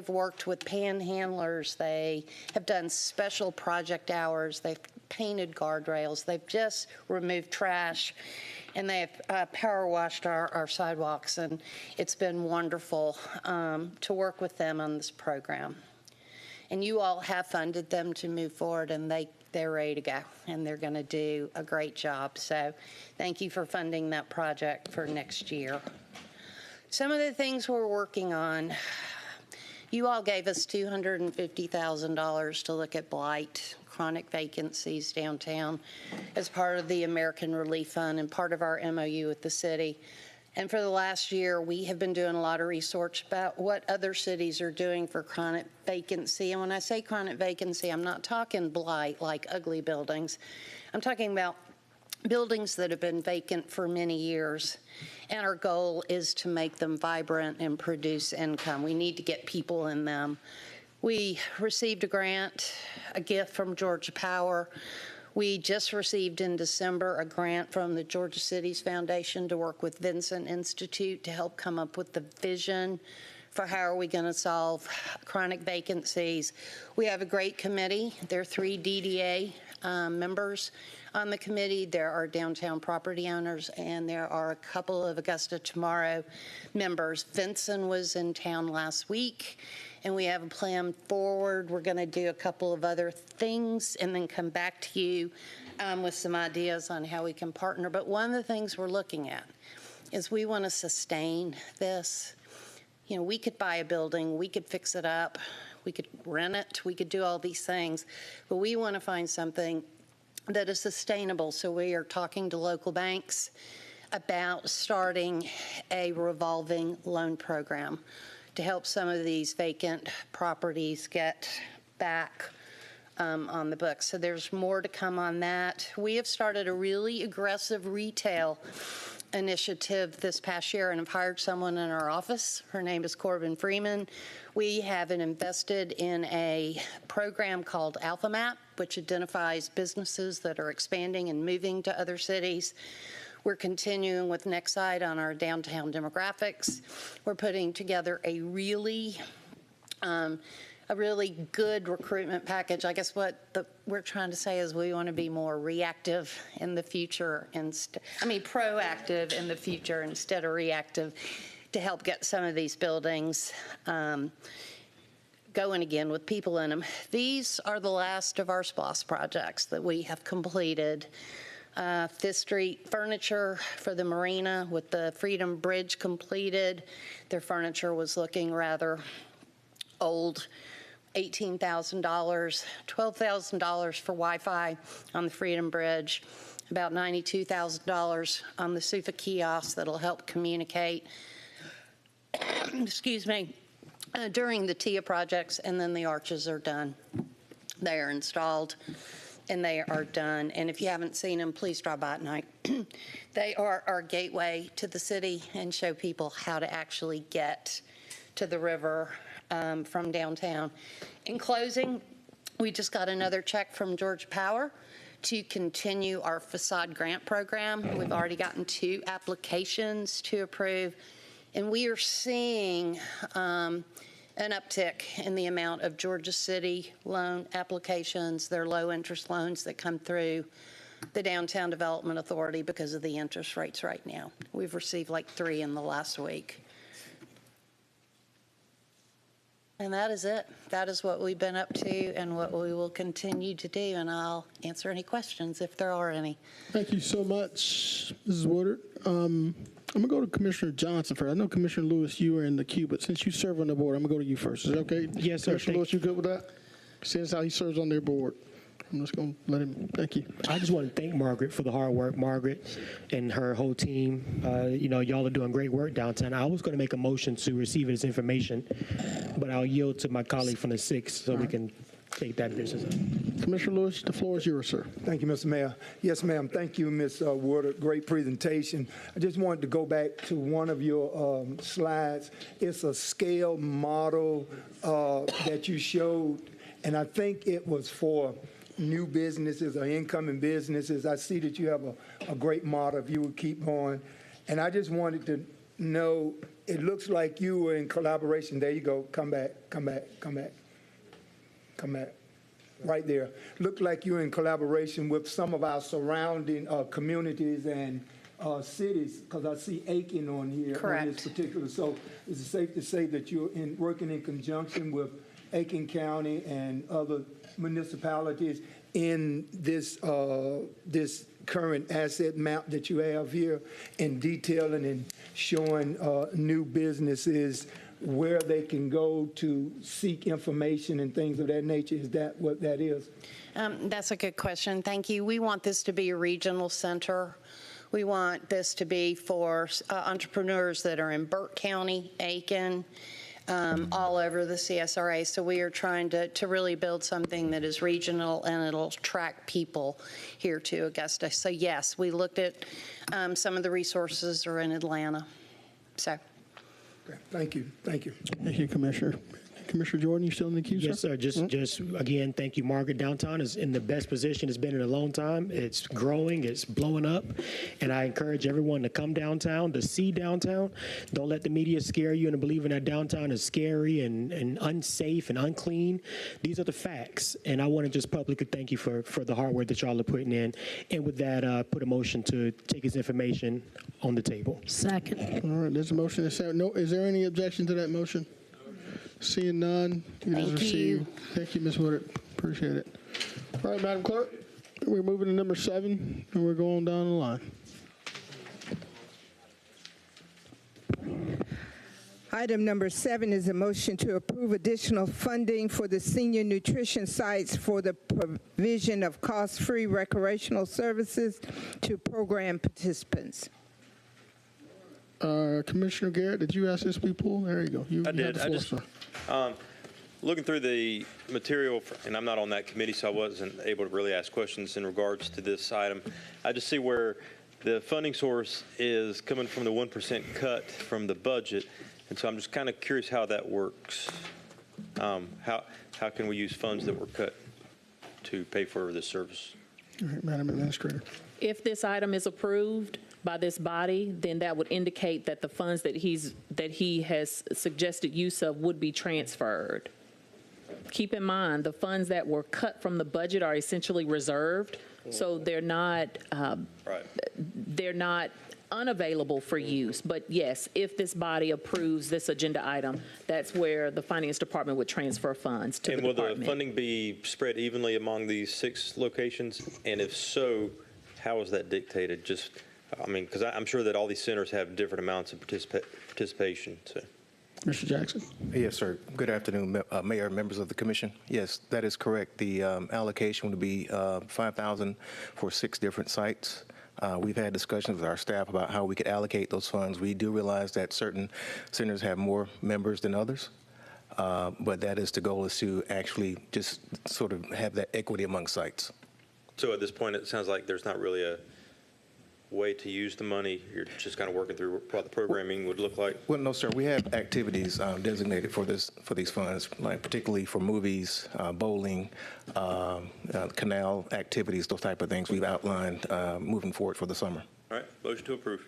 worked with panhandlers. They have done special project hours. They've painted guardrails. They've just removed trash. And they have power washed our sidewalks, and it's been wonderful to work with them on this program. And you all have funded them to move forward, and they're ready to go, and they're going to do a great job. So thank you for funding that project for next year. Some of the things we're working on, you all gave us $250,000 to look at blight, chronic vacancies downtown as part of the American Relief Fund and part of our MOU with the city. And for the last year, we have been doing a lot of research about what other cities are doing for chronic vacancy. And when I say chronic vacancy, I'm not talking blight like ugly buildings. I'm talking about buildings that have been vacant for many years. And our goal is to make them vibrant and produce income. We need to get people in them. We received a grant, a gift from Georgia Power. We just received in December a grant from the Georgia Cities Foundation to work with Vincent Institute to help come up with the vision for how are we going to solve chronic vacancies. We have a great committee. There are 3 DDA members on the committee. There are downtown property owners, and there are a couple of Augusta Tomorrow members. Vincent was in town last week, and we have a plan forward. We're going to do a couple of other things and then come back to you with some ideas on how we can partner. But one of the things we're looking at is we want to sustain this. You know, we could buy a building, we could fix it up, we could rent it, we could do all these things, but we want to find something that is sustainable. So we are talking to local banks about starting a revolving loan program to help some of these vacant properties get back on the books. So there's more to come on that. We have started a really aggressive retail initiative this past year and have hired someone in our office. Her name is Corbin Freeman. We have invested in a program called Alpha Map, which identifies businesses that are expanding and moving to other cities. We're continuing with Nexide on our downtown demographics. We're putting together a really good recruitment package. I guess what we're trying to say is we want to be more reactive in the future, proactive in the future instead of reactive, to help get some of these buildings going again with people in them. These are the last of our SPLOST projects that we have completed. Fifth Street furniture for the marina with the Freedom Bridge completed. Their furniture was looking rather old. $18,000, $12,000 for Wi-Fi on the Freedom Bridge, about $92,000 on the SUFA kiosk that'll help communicate, excuse me, during the TIA projects, and then the arches are done. They are installed and they are done. And if you haven't seen them, please drop by at night. They are our gateway to the city and show people how to actually get to the river from downtown. In closing, We just got another check from Georgia Power to continue our facade grant program. We've already gotten 2 applications to approve, and we are seeing an uptick in the amount of Georgia City loan applications. They're low-interest loans that come through the Downtown Development Authority because of the interest rates right now. We've received like 3 in the last week. And that is it. That is what we've been up to and what we will continue to do, and I'll answer any questions if there are any. Thank you so much, Mrs. Woodard. I'm going to go to Commissioner Johnson first. I know Commissioner Lewis, you were in the queue, but since you serve on the board, I'm going to go to you first. Is that okay? Yes, sir. Commissioner Lewis, you good with that? Since how he serves on their board. I'm just going to let him, thank you. I just want to thank Margaret for the hard work. Margaret and her whole team, y'all are doing great work downtown. I was going to make a motion to receive this information, but I'll yield to my colleague from the 6th so we can take that business up. Commissioner Lewis, the floor is yours, sir. Thank you, Mr. Mayor. Yes, ma'am. Thank you, Ms. Woodard. Great presentation. I just wanted to go back to one of your slides. It's a scale model that you showed, and I think it was for new businesses or incoming businesses. I see that you have a great model if you would keep going. And I just wanted to know, it looks like you were in collaboration. There you go. Come back. Right there. Looked like you were in collaboration with some of our surrounding communities and cities, because I see Aiken on here. Correct. On this particular. So is it safe to say that you're working in conjunction with Aiken County and other municipalities in this this current asset map that you have here, and detailing and showing new businesses where they can go to seek information and things of that nature? Is that what that is? That's a good question. Thank you. We want this to be a regional center. We want this to be for entrepreneurs that are in Burke County, Aiken, all over the CSRA. So we are trying to really build something that is regional, and it'll attract people here to Augusta. So yes, we looked at some of the resources are in Atlanta. So. Okay. Thank you. Thank you. Thank you, Commissioner. Commissioner Jordan, you still in the queue, Yes, sir. Just again, thank you, Margaret. Downtown is in the best position it's been in a long time. It's growing, it's blowing up, and I encourage everyone to come downtown, to see downtown. Don't let the media scare you into believing that downtown is scary and unsafe and unclean. These are the facts, and I want to just publicly thank you for the hard work that y'all are putting in. And with that, put a motion to take this information on the table. Second. All right, there's a motion. No, is there any objection to that motion? Seeing none, it is received. Thank you, Ms. Woodard. Appreciate it. All right, Madam Clerk, we're moving to number 7, and we're going down the line. Item number 7 is a motion to approve additional funding for the senior nutrition sites for the provision of cost-free recreational services to program participants. Commissioner Garrett, did you ask this to be pulled? There you go. I did. I just looking through the material, and I'm not on that committee, so I wasn't able to really ask questions in regards to this item. I just see where the funding source is coming from the 1% cut from the budget, and so I'm just kind of curious how that works. How can we use funds that were cut to pay for this service? All right, Madam Administrator. If this item is approved by this body, then that would indicate that the funds that he has suggested use of would be transferred. Keep in mind, the funds that were cut from the budget are essentially reserved, so they're not unavailable for use. But yes, if this body approves this agenda item, that's where the Finance Department would transfer funds to the department. And will the funding be spread evenly among these 6 locations? And if so, how is that dictated? Just, I mean, because I'm sure that all these centers have different amounts of participation. So. Mr. Jackson. Yes, sir. Good afternoon, Mayor and members of the Commission. Yes, that is correct. The allocation would be $5,000 for 6 different sites. We've had discussions with our staff about how we could allocate those funds. We do realize that certain centers have more members than others, but that is the goal, is to actually just sort of have that equity among sites. So at this point, it sounds like there's not really way to use the money? You're just kind of working through what the programming would look like? Well, no, sir. We have activities designated for these funds, like particularly for movies, bowling, canal activities, those type of things we've outlined moving forward for the summer. All right, motion to approve.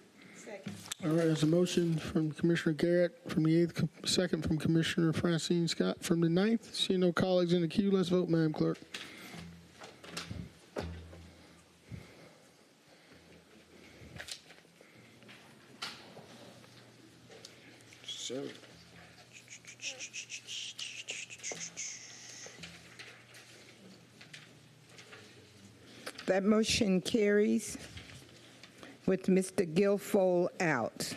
All right, there's a motion from Commissioner Garrett from the 8th, second from Commissioner Francine Scott from the 9th. Seeing no colleagues in the queue, let's vote, Madam Clerk. So. That motion carries with Mr. Guilfoyle out.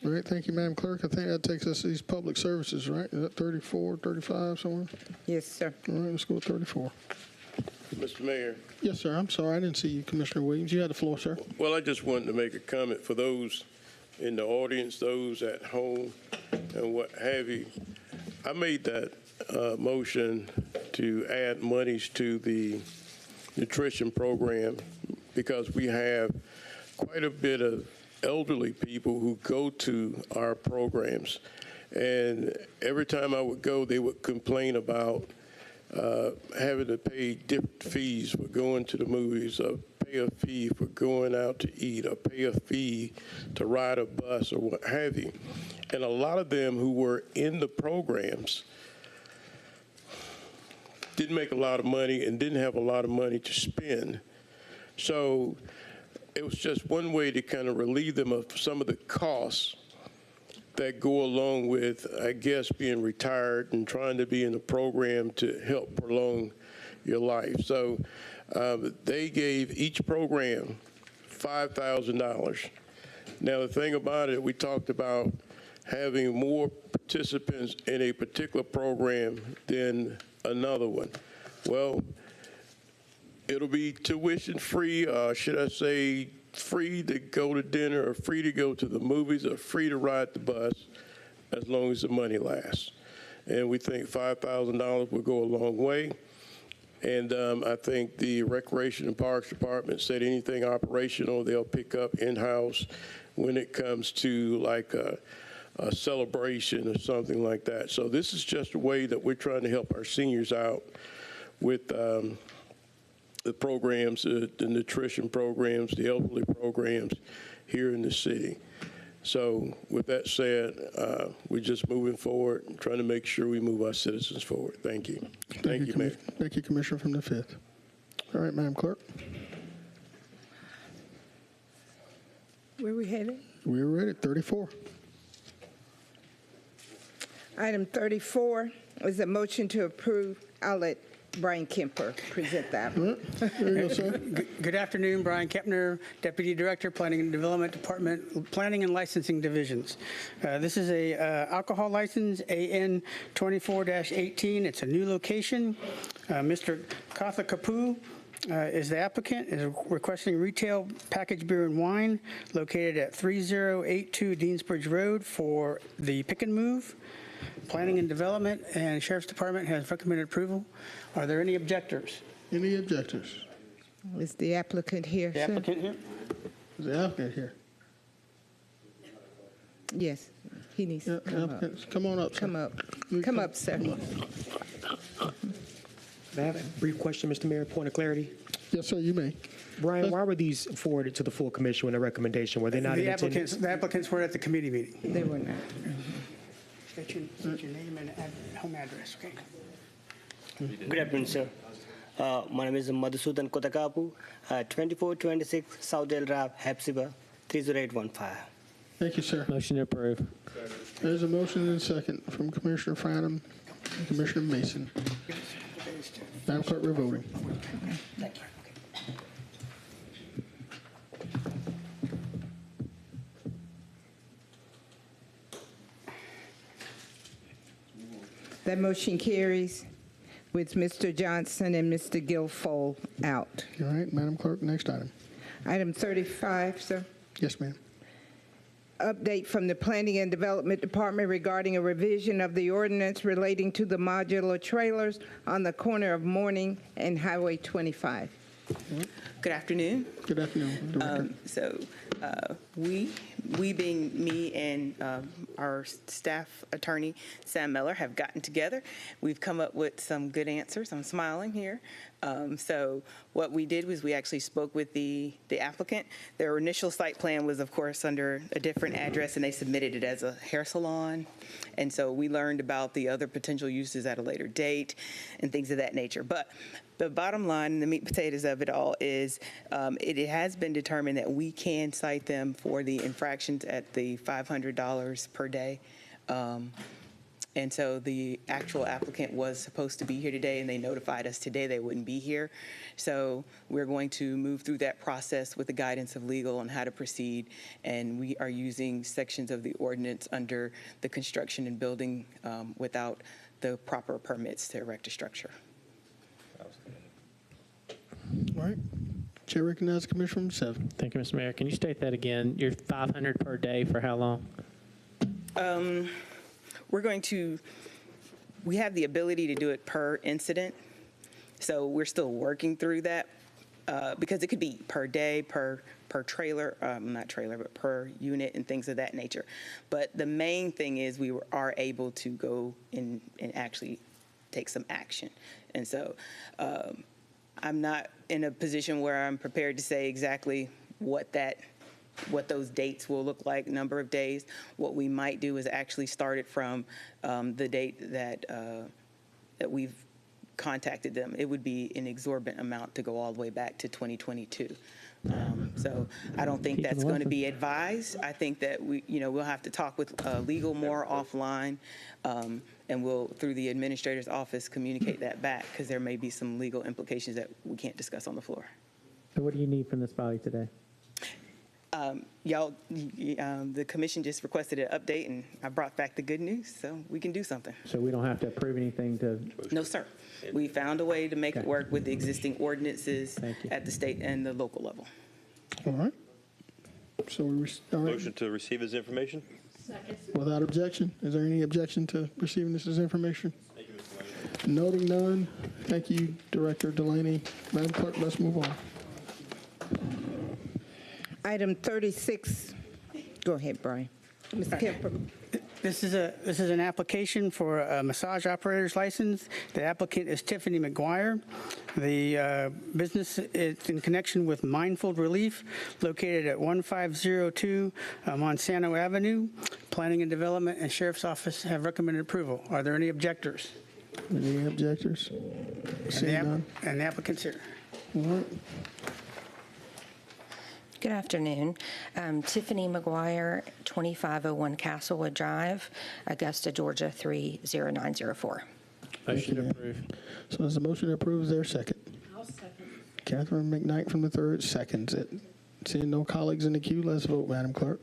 All right, thank you, Madam Clerk. I think that takes us to these public services, right? Is that 34, 35 somewhere? Yes, sir. All right, let's go with 34. Mr. Mayor. Yes, sir. I'm sorry. I didn't see you, Commissioner Williams. You had the floor, sir. Well, I just wanted to make a comment for those in the audience, those at home, and what have you. I made that motion to add monies to the nutrition program because we have quite a bit of elderly people who go to our programs. And every time I would go, they would complain about having to pay different fees for going to the movies, or pay a fee for going out to eat, or pay a fee to ride a bus, or what have you. And a lot of them who were in the programs didn't make a lot of money and didn't have a lot of money to spend. So it was just one way to kind of relieve them of some of the costs that go along with, I guess, being retired and trying to be in a program to help prolong your life. So they gave each program $5,000. Now, the thing about it, we talked about having more participants in a particular program than another one. Well, it'll be tuition free, should I say free to go to dinner, or free to go to the movies, or free to ride the bus, as long as the money lasts. And we think $5,000 will go a long way. And I think the Recreation and Parks Department said anything operational they'll pick up in-house when it comes to like a celebration or something like that. So this is just a way that we're trying to help our seniors out with the programs, the nutrition programs, the elderly programs here in the city. So with that said, we're just moving forward and trying to make sure we move our citizens forward. Thank you. Thank you, Mayor. Thank you, Commissioner from the 5th. All right, Madam Clerk. Where we headed? We're ready at 34. Item 34 is a motion to approve. I'll let Brian Kemper present that. There you go, sir. Good afternoon, Brian Kempner, Deputy Director, Planning and Development Department, Planning and Licensing Divisions. This is a alcohol license, AN 24-18. It's a new location. Mr. Katha Kapu is the applicant, is requesting retail packaged beer and wine located at 3082 Deansbridge Road for the Pick and Move. Planning and Development and Sheriff's Department has recommended approval. Are there any objectors? Any objectors? Is the applicant here, The sir? applicant here? Is the applicant here? Yes, he needs to come up. Come on up, sir. Come up. Come up, sir. I have a brief question, Mr. Mayor, point of clarity. Yes, sir, you may. Brian, why were these forwarded to the full commission with a recommendation? Were they not in attendance? The applicants were at the committee meeting. They were not. State your name and home address, okay? Good afternoon, sir. My name is Madhusudan Kotakapu, 2426 Southdale Drive, Hepzibah, 30815. Thank you, sir. Motion to approve. There's a motion and a second from Commissioner Fynum and Commissioner Mason. Madam Clerk, we're voting. Thank you. That motion carries with Mr. Johnson and Mr. Guilfoyle out. All right, Madam Clerk, next item. Item 35, sir. Yes, ma'am. Update from the Planning and Development Department regarding a revision of the ordinance relating to the modular trailers on the corner of Morning and Highway 25. Good afternoon. Good afternoon, Director. We being me and our staff attorney, Sam Miller, have gotten together. We've come up with some good answers. I'm smiling here. So what we did was we actually spoke with the applicant. Their initial site plan was, of course, under a different address, and they submitted it as a hair salon. And so we learned about the other potential uses at a later date and things of that nature. But the bottom line, the meat and potatoes of it all is it has been determined that we can cite them for the infractions at the $500 per day. And so the actual applicant was supposed to be here today, and they notified us today they wouldn't be here. So we're going to move through that process with the guidance of legal on how to proceed. And we are using sections of the ordinance under the construction and building without the proper permits to erect a structure. All right. Chair recognizes Commissioner 7. Thank you, Mr. Mayor. Can you state that again? You're 500 per day for how long? We have the ability to do it per incident. So we're still working through that because it could be per day, per trailer, not trailer, but per unit and things of that nature. But the main thing is we are able to go and actually take some action. And so I'm not in a position where I'm prepared to say exactly what those dates will look like, number of days. What we might do is actually start it from the date that we've contacted them. It would be an exorbitant amount to go all the way back to 2022. So I don't think that's going to be advised. I think that we'll have to talk with legal more offline, and we'll, through the administrator's office, communicate that back because there may be some legal implications that we can't discuss on the floor. So what do you need from this body today? The commission just requested an update, and I brought back the good news, so we can do something. So we don't have to approve anything to? No, sir. We found a way to make it work with the existing ordinances at the state and the local level. All right. So Motion to receive his information? Without objection. Is there any objection to receiving this as information? Thank you, Mr. Mayor. Noting none. Thank you, Director Delaney. Madam Clerk, let's move on. Item 36. Go ahead, Brian. Mr. Kemper. This is an application for a massage operator's license. The applicant is Tiffany McGuire. The business is in connection with Mindful Relief, located at 1502 Monsanto Avenue. Planning and Development and Sheriff's Office have recommended approval. Are there any objectors? Any objectors? Seeing none. And the applicant's here. All right. Good afternoon. Tiffany McGuire, 2501 Castlewood Drive, Augusta, Georgia, 30904. Motion approved. So there's a motion to approve. Is there a second? I'll second. Catherine McKnight from the 3rd seconds it. Seeing no colleagues in the queue, let's vote, Madam Clerk.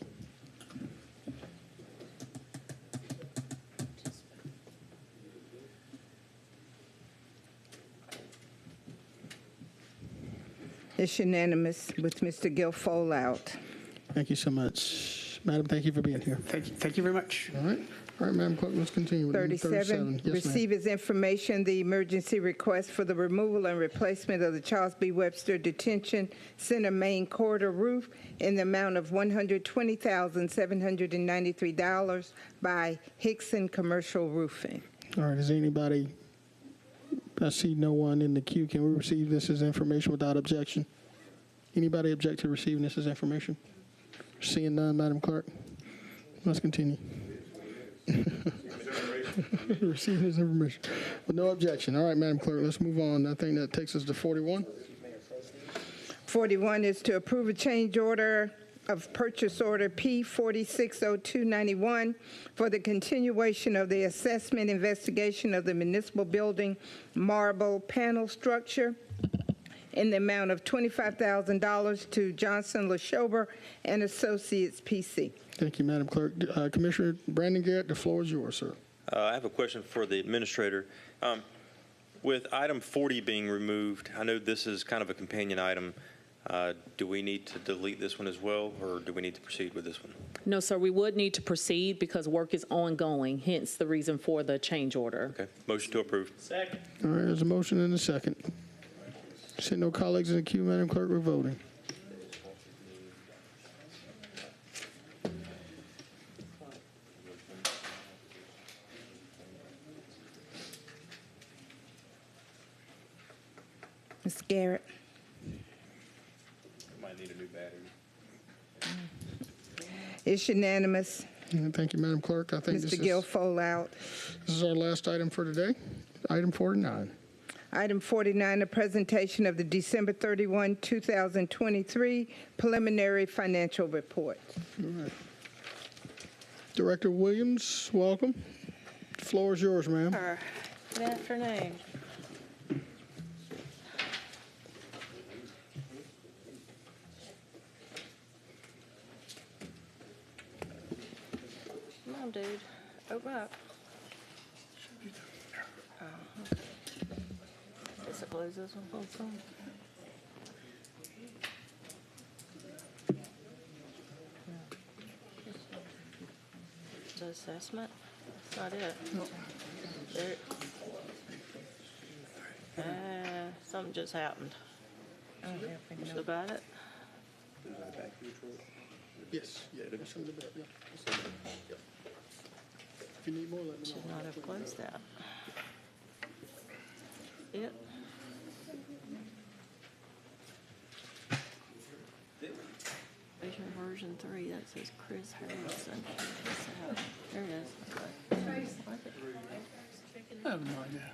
It's unanimous with Mr. Guilfoyle out. Thank you so much. Madam, thank you for being here. Thank you very much. All right. All right, Madam Clerk, let's continue with 37, Yes, receive as information the emergency request for the removal and replacement of the Charles B. Webster Detention Center main corridor roof in the amount of $120,793 by Hickson Commercial Roofing. All right, is anybody, I see no one in the queue. Can we receive this as information without objection? Anybody object to receiving this as information? Seeing none, Madam Clerk, let's continue. Receiving this information with no objection. All right, Madam Clerk, let's move on. I think that takes us to 41. 41 is to approve a change order of purchase order P460291 for the continuation of the assessment investigation of the municipal building marble panel structure in the amount of $25,000 to Johnson LaShober and Associates PC. Thank you, Madam Clerk. Commissioner Brandon Garrett, the floor is yours, sir. I have a question for the administrator. With item 40 being removed, I know this is kind of a companion item. Do we need to delete this one as well, or do we need to proceed with this one? No, sir, we would need to proceed because work is ongoing, hence the reason for the change order. Okay. Motion to approve. Second. All right, there's a motion and a second. See no colleagues in the queue, Madam Clerk, we're voting. Ms. Garrett. Might need a new battery. It's unanimous. Thank you, Madam Clerk. I think Mr. Guilfoyle out. This is our last item for today. Item 49. Item 49, the presentation of the December 31, 2023 preliminary financial report. All right. Director Williams, welcome. The floor is yours, ma'am. Good afternoon. Come on, dude. Open up. Oh, okay. Guess it close this one folks on. The assessment? That's not it. There. Something just happened. Is that about it? Yes. Yeah, there's some of the back. Yeah. If you need more, let me know. Should not have closed that. It. Vision version 3, that says Chris Harrison. There it is. I have no idea.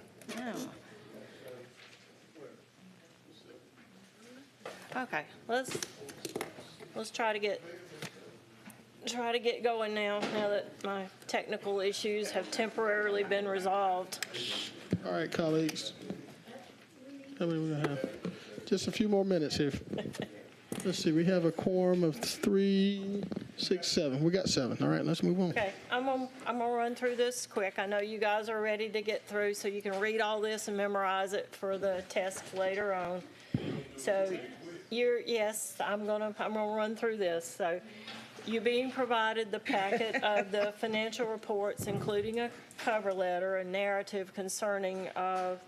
No. Okay, let's try to get going now that my technical issues have temporarily been resolved. All right, colleagues. How many we're gonna have? Just a few more minutes here. Let's see. We have a quorum of 3, 6, 7. We got 7. All right, let's move on. Okay, I'm gonna run through this quick. I know you guys are ready to get through, so you can read all this and memorize it for the test later on. So, yes, I'm gonna run through this. So, you're being provided the packet of the financial reports, including a cover letter, a narrative concerning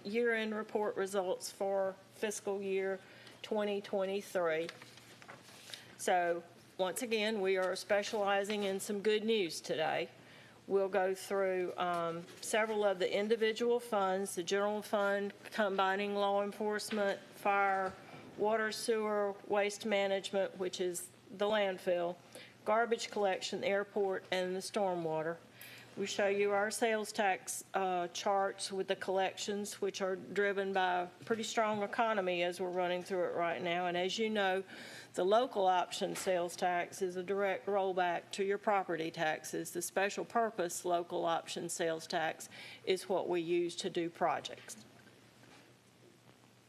year-end report results for fiscal year 2023. So, once again, we are specializing in some good news today. We'll go through several of the individual funds, the general fund combining law enforcement, fire, water, sewer, waste management, which is the landfill, garbage collection, airport, and the stormwater. We show you our sales tax charts with the collections, which are driven by a pretty strong economy as we're running through it right now. And as you know, the local option sales tax is a direct rollback to your property taxes. The special purpose local option sales tax is what we use to do projects.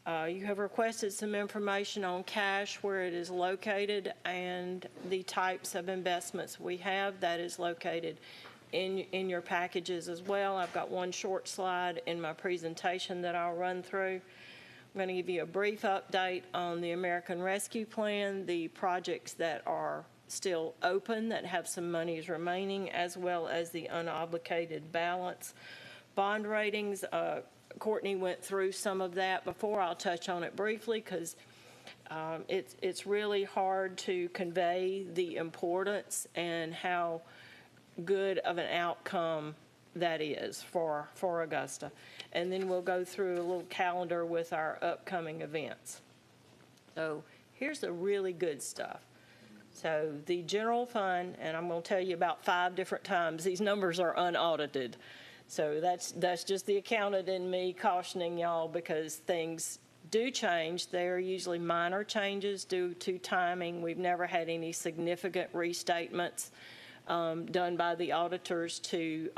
You have requested some information on cash, where it is located, and the types of investments we have. That is located in your packages as well. I've got one short slide in my presentation that I'll run through. I'm going to give you a brief update on the American Rescue Plan, the projects that are still open that have some monies remaining, as well as the unobligated balance. Bond ratings, Courtney went through some of that before. I'll touch on it briefly because it's really hard to convey the importance and how good of an outcome that is for Augusta. And then we'll go through a little calendar with our upcoming events. So here's the really good stuff. So the general fund, and I'm going to tell you about 5 different times, these numbers are unaudited. So that's just the accountant in me cautioning y'all, because things do change. They're usually minor changes due to timing. We've never had any significant restatements done by the auditors to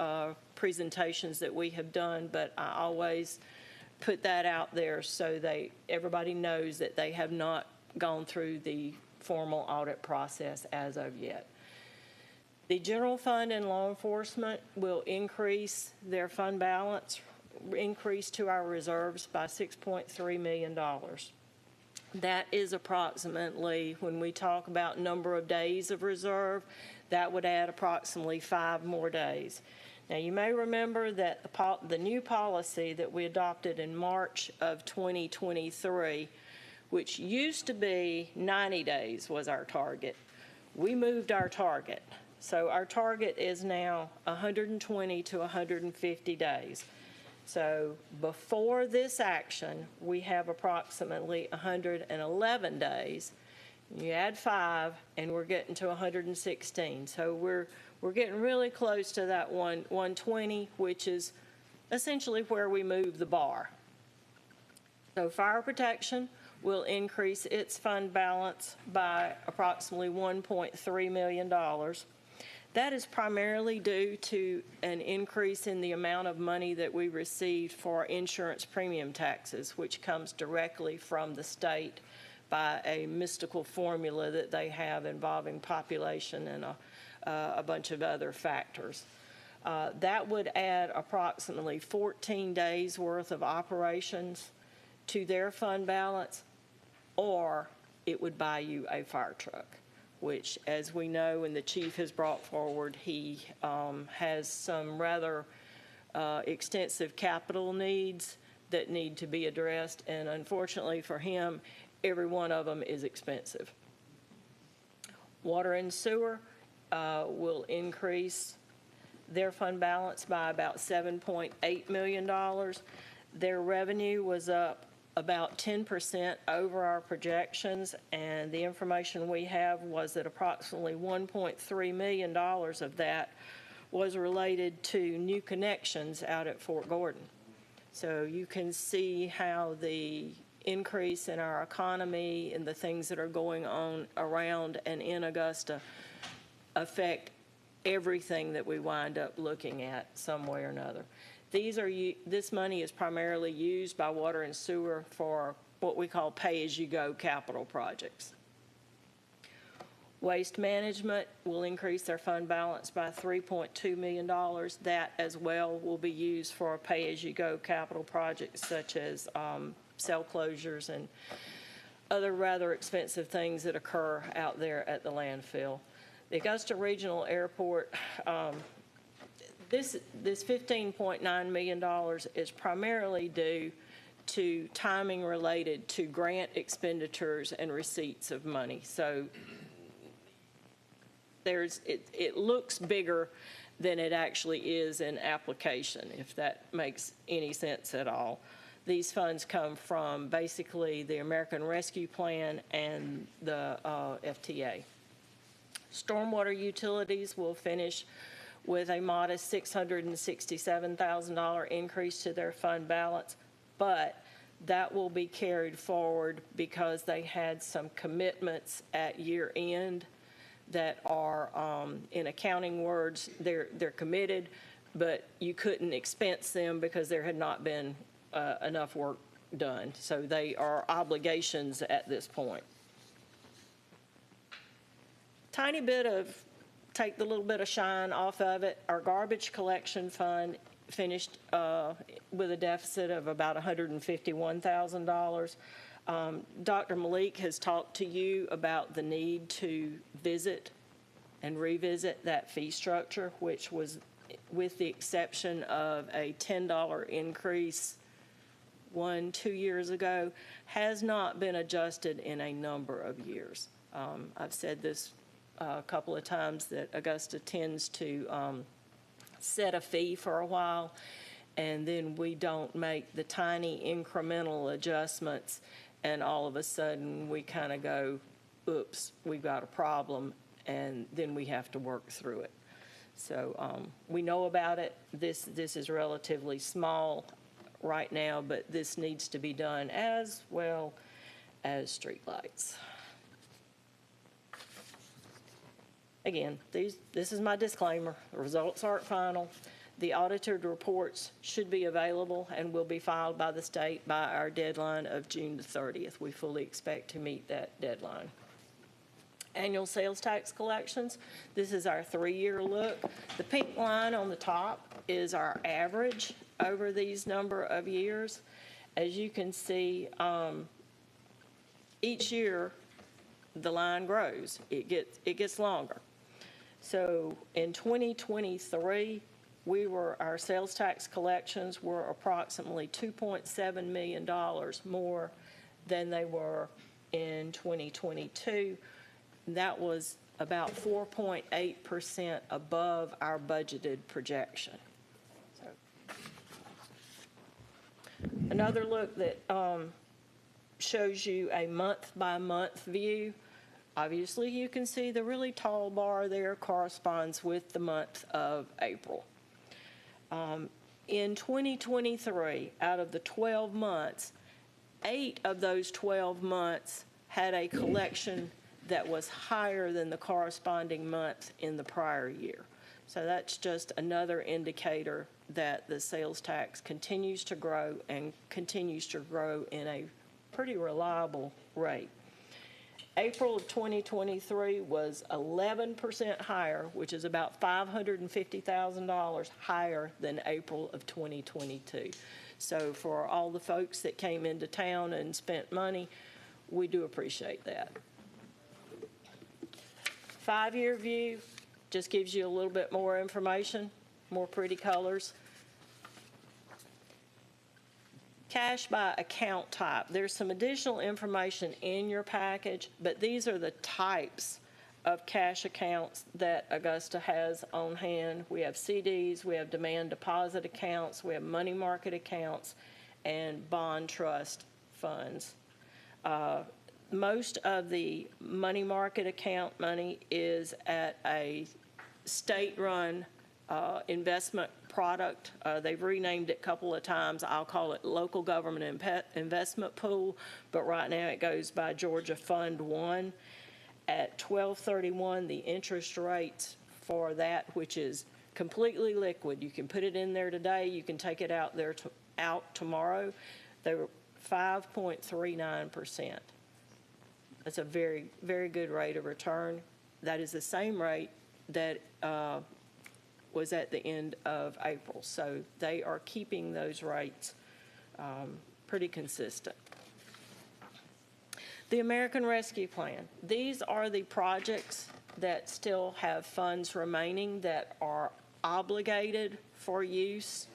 presentations that we have done, but I always put that out there so everybody knows that they have not gone through the formal audit process as of yet. The general fund and law enforcement will increase their fund balance, increase to our reserves by $6.3 million. That is approximately, when we talk about number of days of reserve, that would add approximately 5 more days. Now, you may remember that the new policy that we adopted in March of 2023 which used to be 90 days was our target. We moved our target. So our target is now 120 to 150 days. So before this action, we have approximately 111 days. You add 5, and we're getting to 116. So we're getting really close to that 120, which is essentially where we move the bar. So fire protection will increase its fund balance by approximately $1.3 million. That is primarily due to an increase in the amount of money that we received for insurance premium taxes, which comes directly from the state by a mystical formula that they have involving population and a bunch of other factors. That would add approximately 14 days worth of operations to their fund balance, or it would buy you a fire truck, which, as we know and the chief has brought forward, he has some rather extensive capital needs that need to be addressed, and unfortunately for him, every one of them is expensive. Water and sewer will increase their fund balance by about $7.8 million. Their revenue was up about 10% over our projections, and the information we have was that approximately $1.3 million of that was related to new connections out at Fort Gordon. So you can see how the increase in our economy and the things that are going on around and in Augusta affect everything that we wind up looking at some way or another. This money is primarily used by water and sewer for what we call pay-as-you-go capital projects. Waste management will increase their fund balance by $3.2 million. That as well will be used for pay-as-you-go capital projects such as cell closures and other rather expensive things that occur out there at the landfill. The Augusta Regional Airport, this $15.9 million is primarily due to timing related to grant expenditures and receipts of money. So it looks bigger than it actually is in application, if that makes any sense at all. These funds come from basically the American Rescue Plan and the FTA. Stormwater utilities will finish with a modest $667,000 increase to their fund balance, but that will be carried forward because they had some commitments at year end that are, in accounting words, they're committed, but you couldn't expense them because there had not been enough work done. So they are obligations at this point. Tiny bit of, take the little bit of shine off of it. Our garbage collection fund finished with a deficit of about $151,000. Dr. Malik has talked to you about the need to visit and revisit that fee structure, which was, with the exception of a $10 increase 1-2 years ago, has not been adjusted in a number of years. I've said this a couple of times that Augusta tends to set a fee for a while, and then we don't make the tiny incremental adjustments, and all of a sudden we kind of go, oops, we've got a problem, and then we have to work through it. So we know about it. This is relatively small right now, but this needs to be done as well as streetlights. Again, this is my disclaimer. The results aren't final. The audited reports should be available and will be filed by the state by our deadline of June the 30th. We fully expect to meet that deadline. Annual sales tax collections. This is our 3-year look. The pink line on the top is our average over these number of years. As you can see, each year the line grows. It gets longer. So in 2023, our sales tax collections were approximately $2.7 million more than they were in 2022. That was about 4.8% above our budgeted projection. So, another look that shows you a month-by-month view. Obviously, you can see the really tall bar there corresponds with the month of April. In 2023, out of the 12 months, 8 of those 12 months had a collection that was higher than the corresponding month in the prior year. So that's just another indicator that the sales tax continues to grow and continues to grow in a pretty reliable rate. April of 2023 was 11% higher, which is about $550,000 higher than April of 2022. So for all the folks that came into town and spent money, we do appreciate that. 5-year view just gives you a little bit more information, more pretty colors. Cash by account type. There's some additional information in your package, but these are the types of cash accounts that Augusta has on hand. We have CDs, we have demand deposit accounts, we have money market accounts, and bond trust funds. Most of the money market account money is at a state-run investment product. They've renamed it a couple of times. I'll call it Local Government Investment Pool, but right now it goes by Georgia Fund 1. At 12/31, the interest rates for that, which is completely liquid, you can put it in there today, you can take it out there out tomorrow, they were 5.39%. That's a very, very good rate of return. That is the same rate that was at the end of April. So they are keeping those rates pretty consistent. The American Rescue Plan. These are the projects that still have funds remaining that are obligated for use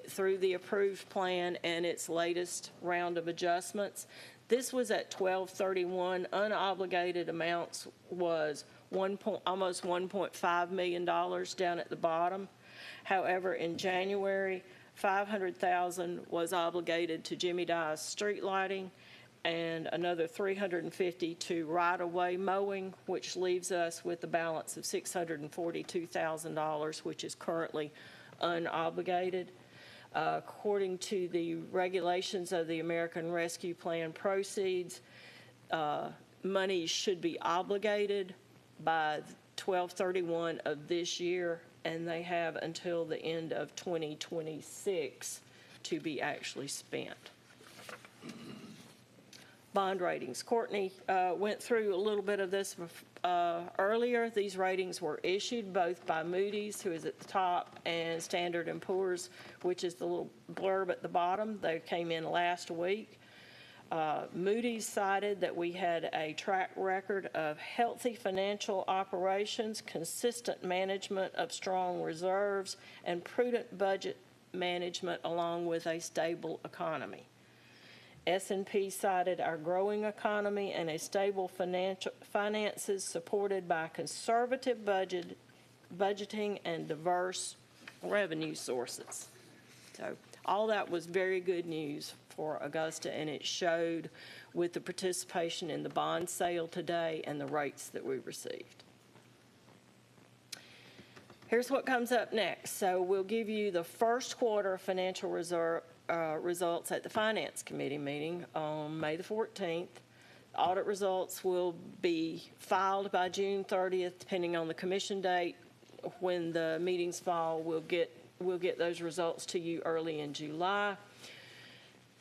through the approved plan and its latest round of adjustments. This was at 12/31. Unobligated amounts was almost $1.5 million down at the bottom. However, in January, $500,000 was obligated to Jimmy Dye's street lighting and another $350,000 to right-of-way mowing, which leaves us with a balance of $642,000, which is currently unobligated. According to the regulations of the American Rescue Plan proceeds, money should be obligated by 12/31 of this year, and they have until the end of 2026 to be actually spent. Bond ratings. Courtney went through a little bit of this earlier. These ratings were issued both by Moody's, who is at the top, and Standard & Poor's, which is the little blurb at the bottom. They came in last week. Moody's cited that we had a track record of healthy financial operations, consistent management of strong reserves, and prudent budget management along with a stable economy. S&P cited our growing economy and a stable finances supported by conservative budgeting and diverse revenue sources. So all that was very good news for Augusta, and it showed with the participation in the bond sale today and the rates that we received. Here's what comes up next. So we'll give you the first quarter financial results at the Finance Committee meeting on May the 14th. Audit results will be filed by June 30th, depending on the commission date. When the meetings fall, we'll get those results to you early in July.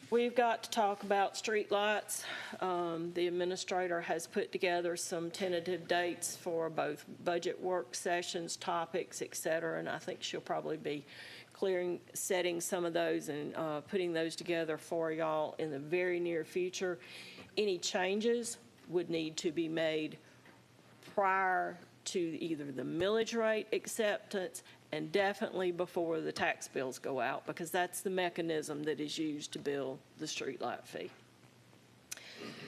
We've got to talk about streetlights. The administrator has put together some tentative dates for both budget work sessions, topics, et cetera, and I think she'll probably be setting some of those and putting those together for y'all in the very near future. Any changes would need to be made prior to either the millage rate acceptance and definitely before the tax bills go out, because that's the mechanism that is used to bill the streetlight fee.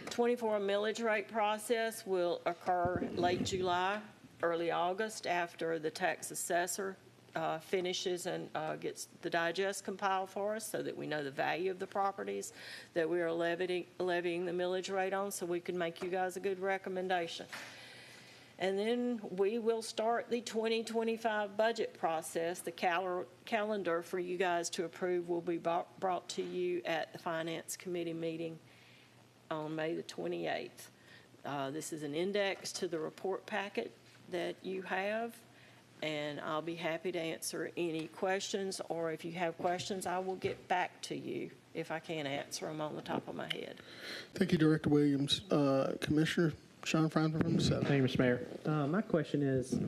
24 millage rate process will occur late July, early August, after the tax assessor finishes and gets the digest compiled for us, so that we know the value of the properties that we are levying the millage rate on, so we can make you guys a good recommendation. And then we will start the 2025 budget process. The calendar for you guys to approve will be brought to you at the Finance Committee meeting on May the 28th. This is an index to the report packet that you have, and I'll be happy to answer any questions, or if you have questions, I will get back to you if I can't answer them on the top of my head. Thank you, Director Williams. Commissioner Sean Franklin from the 7th. Thank you, Mr. Mayor. My question is,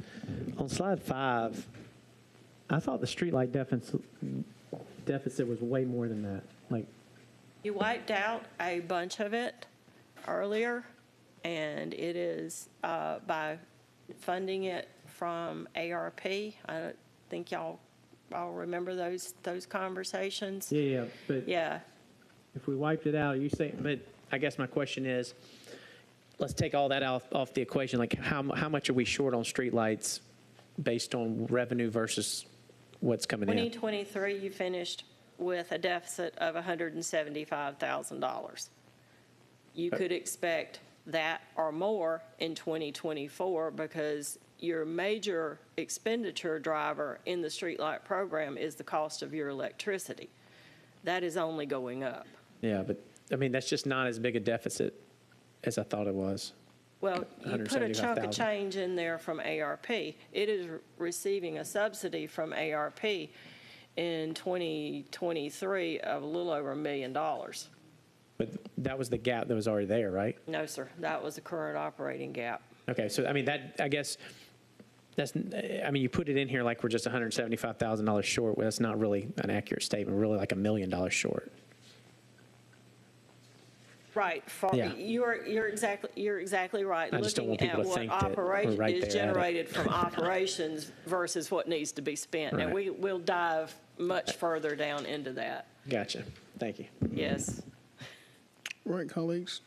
on slide 5, I thought the streetlight deficit was way more than that. Like, You wiped out a bunch of it earlier, and it is by funding it from ARP. I don't think y'all remember those conversations. yeah, but Yeah. if we wiped it out, you say, but I guess my question is, let's take all that off the equation. Like, how much are we short on streetlights based on revenue versus what's coming in? 2023, you finished with a deficit of $175,000. You could expect that or more in 2024, because your major expenditure driver in the streetlight program is the cost of your electricity. That is only going up. Yeah, but I mean, that's just not as big a deficit as I thought it was. Well, you put a chunk of 175,000. change in there from ARP. It is receiving a subsidy from ARP in 2023 of a little over $1 million. But that was the gap that was already there, right? No, sir, that was the current operating gap. Okay, so I mean, that, I guess, that's, I mean, you put it in here like we're just $175,000 short. Well, that's not really an accurate statement. We're really like $1 million short. Right. Yeah. You're exactly right. I just don't want Looking people at to what think that we're right is there at it. generated from operations versus what needs to be spent. And Right. we'll dive much further down into that. Gotcha. Thank you. Yes. All right, colleagues.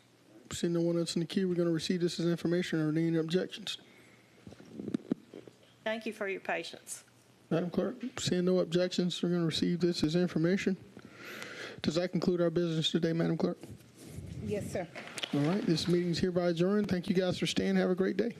Seeing no one else in the queue, we're going to receive this as information. Are there any objections? Thank you for your patience. Madam Clerk, seeing no objections, we're going to receive this as information. Does that conclude our business today, Madam Clerk? Yes, sir. All right, this meeting is hereby adjourned. Thank you guys for staying. Have a great day.